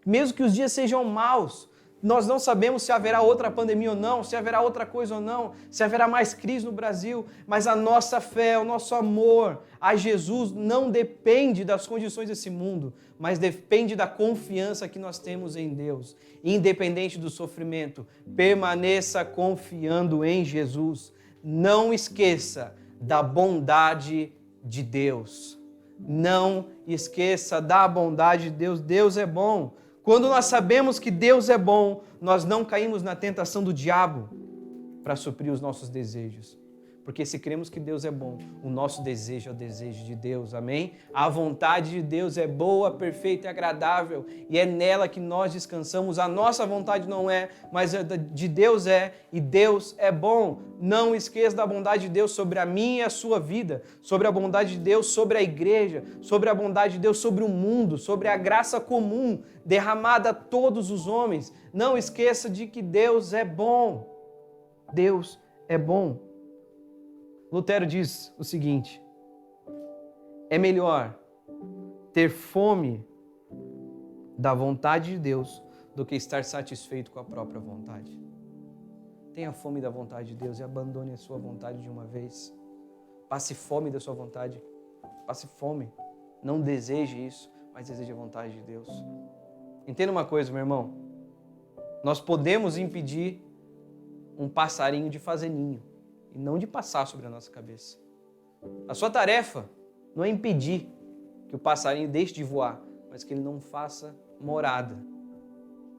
Speaker 4: mesmo que os dias sejam maus. Nós não sabemos se haverá outra pandemia ou não, se haverá outra coisa ou não, se haverá mais crise no Brasil, mas a nossa fé, o nosso amor a Jesus não depende das condições desse mundo, mas depende da confiança que nós temos em Deus. Independente do sofrimento, permaneça confiando em Jesus. Não esqueça da bondade de Deus. Não esqueça da bondade de Deus. Deus é bom. Quando nós sabemos que Deus é bom, nós não caímos na tentação do diabo para suprir os nossos desejos. Porque se cremos que Deus é bom, o nosso desejo é o desejo de Deus, amém? A vontade de Deus é boa, perfeita e agradável, e é nela que nós descansamos. A nossa vontade não é, mas a de Deus é, e Deus é bom. Não esqueça da bondade de Deus sobre a minha e a sua vida, sobre a bondade de Deus sobre a igreja, sobre a bondade de Deus sobre o mundo, sobre a graça comum derramada a todos os homens. Não esqueça de que Deus é bom. Deus é bom. Lutero diz o seguinte: é melhor ter fome da vontade de Deus do que estar satisfeito com a própria vontade. Tenha fome da vontade de Deus e abandone a sua vontade de uma vez. Passe fome da sua vontade. Passe fome. Não deseje isso, mas deseje a vontade de Deus. Entenda uma coisa, meu irmão. Nós podemos impedir um passarinho de fazer ninho e não de passar sobre a nossa cabeça. A sua tarefa não é impedir que o passarinho deixe de voar, mas que ele não faça morada.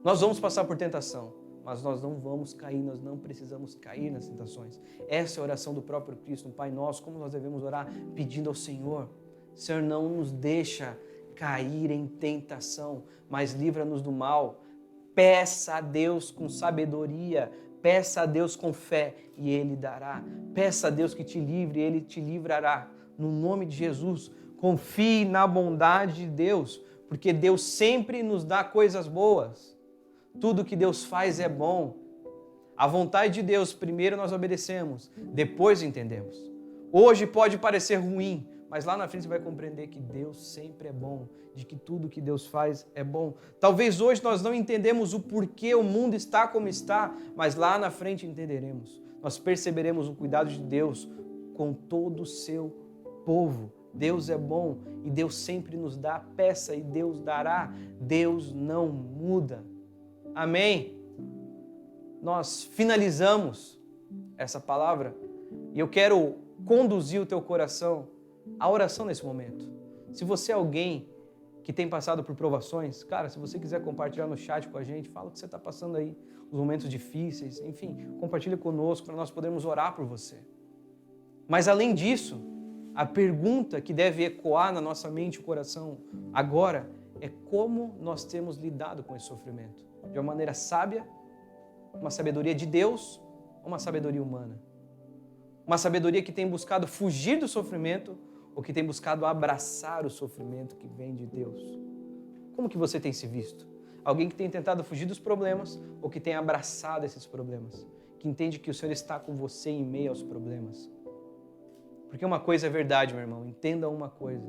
Speaker 4: Nós vamos passar por tentação, mas nós não vamos cair, nós não precisamos cair nas tentações. Essa é a oração do próprio Cristo, no Pai Nosso, como nós devemos orar, pedindo ao Senhor: Senhor, não nos deixa cair em tentação, mas livra-nos do mal. Peça a Deus com sabedoria, peça a Deus com fé e Ele dará. Peça a Deus que te livre e Ele te livrará. No nome de Jesus, confie na bondade de Deus, porque Deus sempre nos dá coisas boas. Tudo que Deus faz é bom. A vontade de Deus, primeiro nós obedecemos, depois entendemos. Hoje pode parecer ruim, mas lá na frente você vai compreender que Deus sempre é bom, de que tudo que Deus faz é bom. Talvez hoje nós não entendemos o porquê o mundo está como está, mas lá na frente entenderemos. Nós perceberemos o cuidado de Deus com todo o seu povo. Deus é bom e Deus sempre nos dá. Peça e Deus dará. Deus não muda. Amém? Nós finalizamos essa palavra e eu quero conduzir o teu coração à oração nesse momento. Se você é alguém que tem passado por provações, cara, se você quiser compartilhar no chat com a gente, fala o que você está passando aí, os momentos difíceis, enfim, compartilha conosco para nós podermos orar por você. Mas além disso, a pergunta que deve ecoar na nossa mente e coração agora é como nós temos lidado com esse sofrimento. De uma maneira sábia, uma sabedoria de Deus ou uma sabedoria humana? Uma sabedoria que tem buscado fugir do sofrimento ou que tem buscado abraçar o sofrimento que vem de Deus? Como que você tem se visto? Alguém que tem tentado fugir dos problemas ou que tem abraçado esses problemas? Que entende que o Senhor está com você em meio aos problemas? Porque uma coisa é verdade, meu irmão, entenda uma coisa.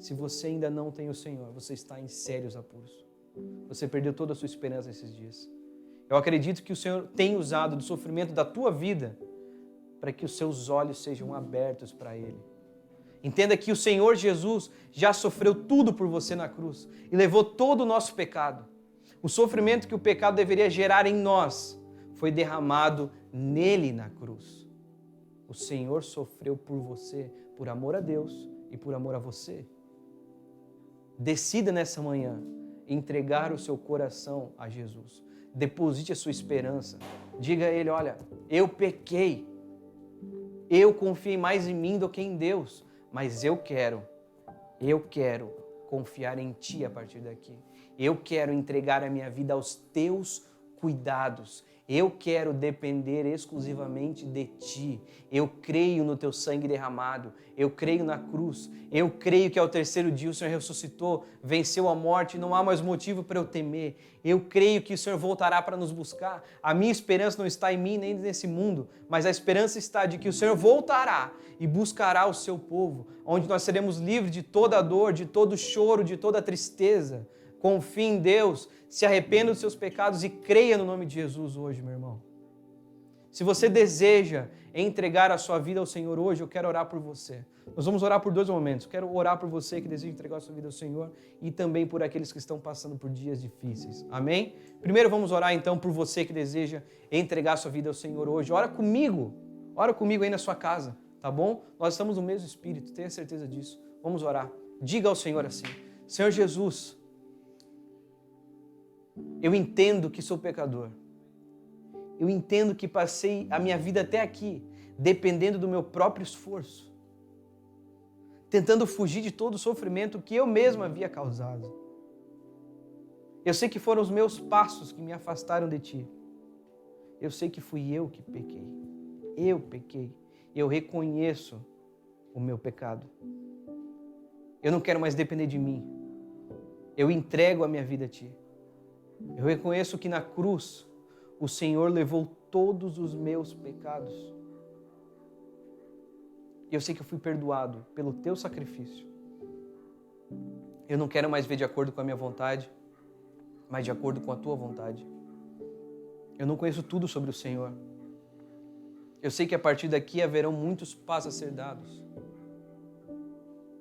Speaker 4: Se você ainda não tem o Senhor, você está em sérios apuros. Você perdeu toda a sua esperança esses dias. Eu acredito que o Senhor tem usado do sofrimento da tua vida para que os seus olhos sejam abertos para Ele. Entenda que o Senhor Jesus já sofreu tudo por você na cruz e levou todo o nosso pecado. O sofrimento que o pecado deveria gerar em nós foi derramado nele na cruz. O Senhor sofreu por você, por amor a Deus e por amor a você. Decida nessa manhã entregar o seu coração a Jesus. Deposite a sua esperança. Diga a Ele: olha, eu pequei. Eu confiei mais em mim do que em Deus. Mas eu quero confiar em Ti a partir daqui. Eu quero entregar a minha vida aos Teus cuidados. Eu quero depender exclusivamente de Ti. Eu creio no Teu sangue derramado. Eu creio na cruz. Eu creio que ao terceiro dia o Senhor ressuscitou, venceu a morte, não há mais motivo para eu temer. Eu creio que o Senhor voltará para nos buscar. A minha esperança não está em mim nem nesse mundo, mas a esperança está de que o Senhor voltará e buscará o seu povo, onde nós seremos livres de toda a dor, de todo choro, de toda tristeza. Confie em Deus, se arrependa dos seus pecados e creia no nome de Jesus hoje, meu irmão. Se você deseja entregar a sua vida ao Senhor hoje, eu quero orar por você. Nós vamos orar por 2 momentos. Quero orar por você que deseja entregar a sua vida ao Senhor e também por aqueles que estão passando por dias difíceis. Amém? Primeiro vamos orar então por você que deseja entregar a sua vida ao Senhor hoje. Ora comigo aí na sua casa, tá bom? Nós estamos no mesmo Espírito, tenha certeza disso. Vamos orar. Diga ao Senhor assim: Senhor Jesus, eu entendo que sou pecador. Eu entendo que passei a minha vida até aqui dependendo do meu próprio esforço, tentando fugir de todo o sofrimento que eu mesmo havia causado. Eu sei que foram os meus passos que me afastaram de Ti. Eu sei que fui eu que pequei. Eu pequei. Eu reconheço o meu pecado. Eu não quero mais depender de mim. Eu entrego a minha vida a Ti. Eu reconheço que na cruz o Senhor levou todos os meus pecados. E eu sei que eu fui perdoado pelo Teu sacrifício. Eu não quero mais ver de acordo com a minha vontade, mas de acordo com a Tua vontade. Eu não conheço tudo sobre o Senhor. Eu sei que a partir daqui haverão muitos passos a ser dados.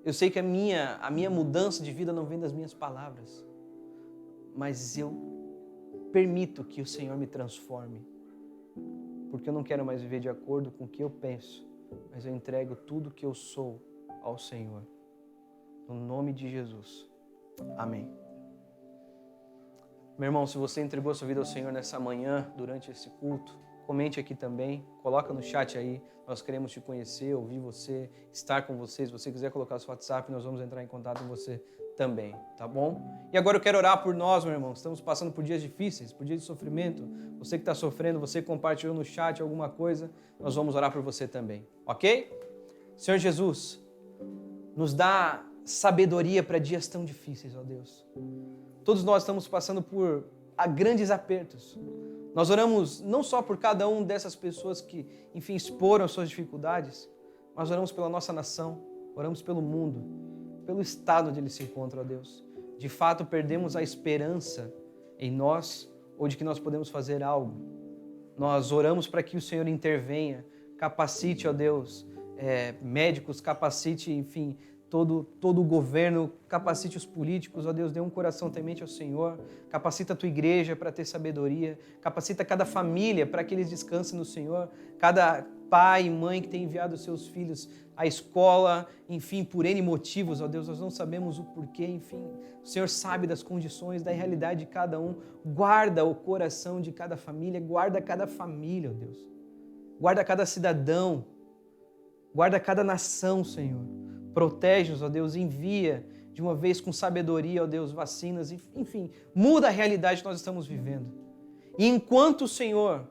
Speaker 4: Eu sei que a minha mudança de vida não vem das minhas palavras, mas eu permito que o Senhor me transforme, porque eu não quero mais viver de acordo com o que eu penso, mas eu entrego tudo que eu sou ao Senhor. No nome de Jesus. Amém. Meu irmão, se você entregou sua vida ao Senhor nessa manhã, durante esse culto, comente aqui também, coloca no chat aí. Nós queremos te conhecer, ouvir você, estar com você. Se você quiser colocar seu WhatsApp, nós vamos entrar em contato com você também, tá bom? E agora eu quero orar por nós, meu irmão. Estamos passando por dias difíceis, por dias de sofrimento. Você que está sofrendo, você compartilhou no chat alguma coisa, nós vamos orar por você também, ok? Senhor Jesus, nos dá sabedoria para dias tão difíceis, ó Deus. Todos nós estamos passando por grandes apertos. Nós oramos não só por cada uma dessas pessoas que, enfim, exporam as suas dificuldades, mas oramos pela nossa nação, oramos pelo mundo, pelo estado onde ele se encontra, ó Deus. De fato, perdemos a esperança em nós ou de que nós podemos fazer algo. Nós oramos para que o Senhor intervenha, capacite, ó Deus, médicos, capacite, enfim, todo o governo, capacite os políticos, ó Deus, dê um coração temente ao Senhor, capacita a tua igreja para ter sabedoria, capacita cada família para que eles descansem no Senhor, cada pai e mãe que tem enviado os seus filhos à escola, enfim, por N motivos, ó Deus, nós não sabemos o porquê, enfim, o Senhor sabe das condições, da realidade de cada um, guarda o coração de cada família, guarda cada família, ó Deus, guarda cada cidadão, guarda cada nação, Senhor. Protege-nos, ó Deus, envia de uma vez com sabedoria, ó Deus, vacinas, enfim, muda a realidade que nós estamos vivendo. E enquanto o Senhor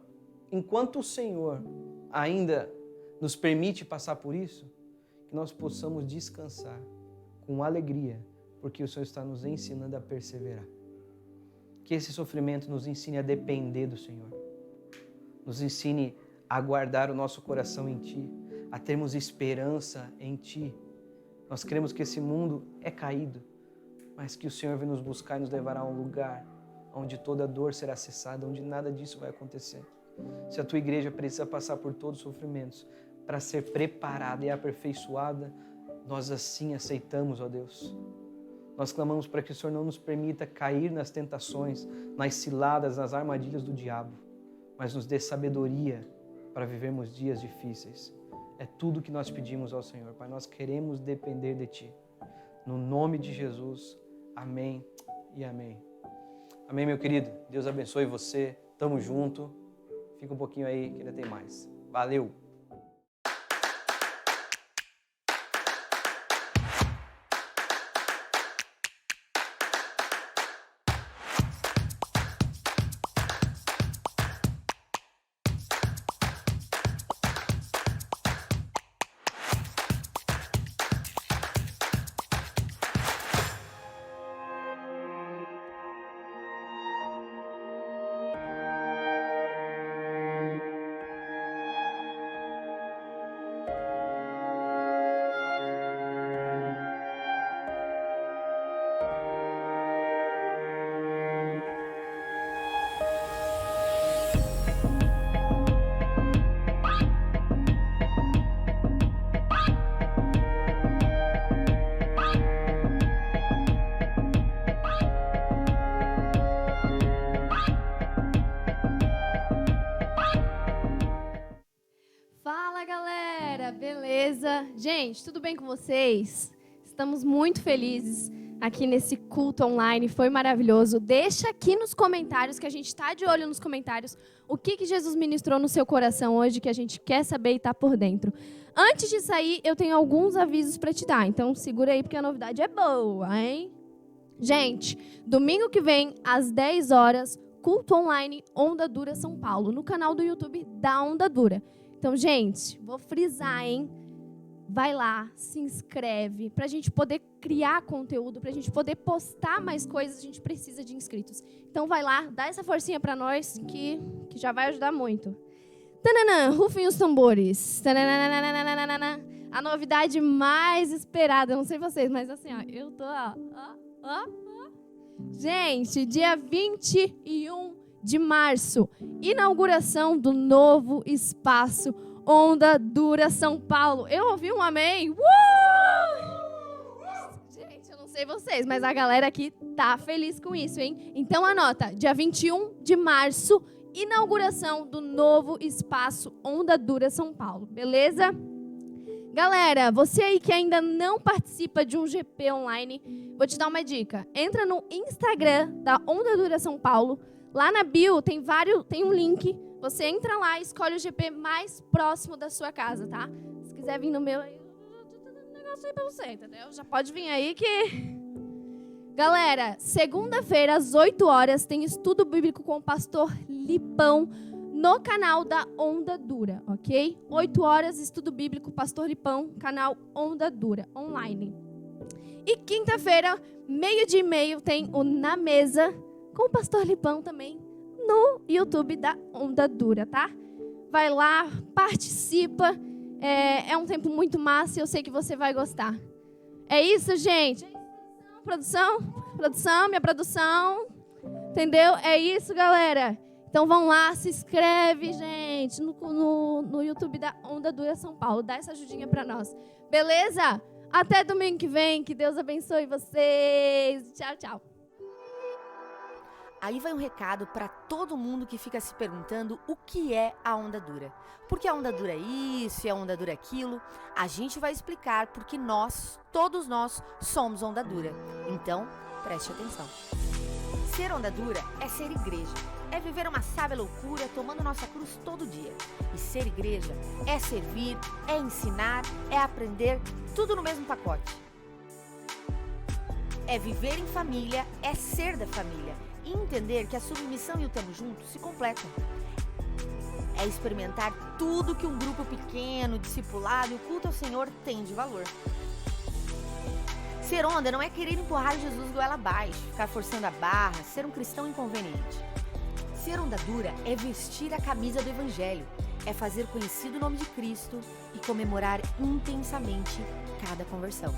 Speaker 4: ainda nos permite passar por isso, que nós possamos descansar com alegria, porque o Senhor está nos ensinando a perseverar. Que esse sofrimento nos ensine a depender do Senhor, nos ensine a guardar o nosso coração em Ti, a termos esperança em Ti. Nós cremos que esse mundo é caído, mas que o Senhor vem nos buscar e nos levará a um lugar onde toda dor será cessada, onde nada disso vai acontecer. Se a tua igreja precisa passar por todos os sofrimentos para ser preparada e aperfeiçoada, nós assim aceitamos, ó Deus. Nós clamamos para que o Senhor não nos permita cair nas tentações, nas ciladas, nas armadilhas do diabo, mas nos dê sabedoria para vivermos dias difíceis. É tudo que nós pedimos ao Senhor, Pai. Nós queremos depender de Ti. No nome de Jesus, amém e amém. Amém, meu querido. Deus abençoe você. Tamo junto. Fica um pouquinho aí que ainda tem mais. Valeu!
Speaker 5: beleza? Gente, tudo bem com vocês? Estamos muito felizes aqui nesse culto online, foi maravilhoso. Deixa aqui nos comentários, que a gente está de olho nos comentários, o que Jesus ministrou no seu coração hoje, que a gente quer saber e está por dentro. Antes de sair, eu tenho alguns avisos para te dar, então segura aí porque a novidade é boa, hein? Gente, domingo que vem, às 10 horas, culto online Onda Dura São Paulo, no canal do YouTube da Onda Dura. Então, gente, vou frisar, hein? Vai lá, se inscreve, para a gente poder criar conteúdo, para a gente poder postar mais coisas, a gente precisa de inscritos. Então, vai lá, dá essa forcinha para nós, que já vai ajudar muito. Tananã, rufem os tambores. Tananana, a novidade mais esperada, não sei vocês, mas assim, ó, eu tô, Gente, dia 21 de março, inauguração do novo espaço Onda Dura São Paulo. Eu ouvi um amém. Gente, eu não sei vocês, mas a galera aqui tá feliz com isso, hein? Então anota, dia 21 de março, inauguração do novo espaço Onda Dura São Paulo, beleza? Galera, você aí que ainda não participa de um GP online, vou te dar uma dica. Entra no Instagram da Onda Dura São Paulo. Lá na bio tem um link. Você entra lá e escolhe o GP mais próximo da sua casa, tá? Se quiser vir no meu, eu tô dando um negócio aí pra você, entendeu? Já pode vir aí que... Galera, segunda-feira, às 8 horas, tem estudo bíblico com o pastor Lipão no canal da Onda Dura, ok? 8 horas, estudo bíblico, pastor Lipão, canal Onda Dura, online. E quinta-feira, 12:30, tem o Na Mesa com o pastor Lipão também no YouTube da Onda Dura, tá? Vai lá, participa. É um tempo muito massa e eu sei que você vai gostar. É isso, gente? É isso, produção, minha produção. Entendeu? É isso, galera. Então vão lá, se inscreve, gente, no YouTube da Onda Dura São Paulo. Dá essa ajudinha pra nós. Beleza? Até domingo que vem. Que Deus abençoe vocês. Tchau, tchau.
Speaker 6: Aí vai um recado para todo mundo que fica se perguntando o que é a Onda Dura. Por que a Onda Dura é isso e a Onda Dura é aquilo? A gente vai explicar porque todos nós, somos Onda Dura. Então, preste atenção. Ser Onda Dura é ser igreja. É viver uma sábia loucura tomando nossa cruz todo dia. E ser igreja é servir, é ensinar, é aprender, tudo no mesmo pacote. É viver em família, é ser da família. E entender que a submissão e o tamo junto se completam. É experimentar tudo que um grupo pequeno, discipulado e o culto ao Senhor tem de valor. Ser onda não é querer empurrar Jesus goela abaixo, ficar forçando a barra, ser um cristão inconveniente. Ser onda dura é vestir a camisa do Evangelho, é fazer conhecido o nome de Cristo e comemorar intensamente cada conversão.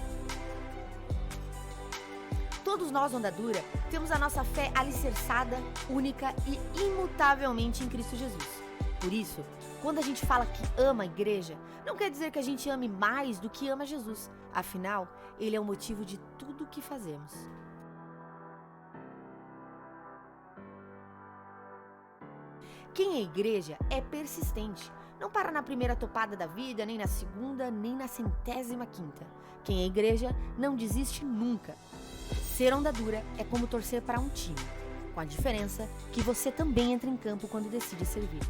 Speaker 6: Todos nós, Onda Dura, temos a nossa fé alicerçada, única e imutavelmente em Cristo Jesus. Por isso, quando a gente fala que ama a igreja, não quer dizer que a gente ame mais do que ama Jesus. Afinal, Ele é o motivo de tudo o que fazemos. Quem é igreja é persistente. Não para na primeira topada da vida, nem na segunda, nem na 105ª. Quem é igreja não desiste nunca. Ser onda dura é como torcer para um time, com a diferença que você também entra em campo quando decide servir.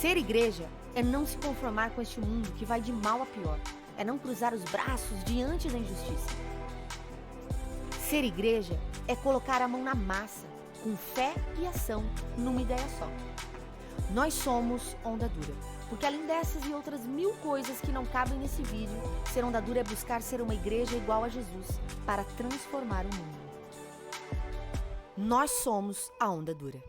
Speaker 6: Ser igreja é não se conformar com este mundo que vai de mal a pior, é não cruzar os braços diante da injustiça. Ser igreja é colocar a mão na massa, com fé e ação, numa ideia só. Nós somos Onda Dura, porque além dessas e outras 1000 coisas que não cabem nesse vídeo, ser Onda Dura é buscar ser uma igreja igual a Jesus, para transformar o mundo. Nós somos a Onda Dura.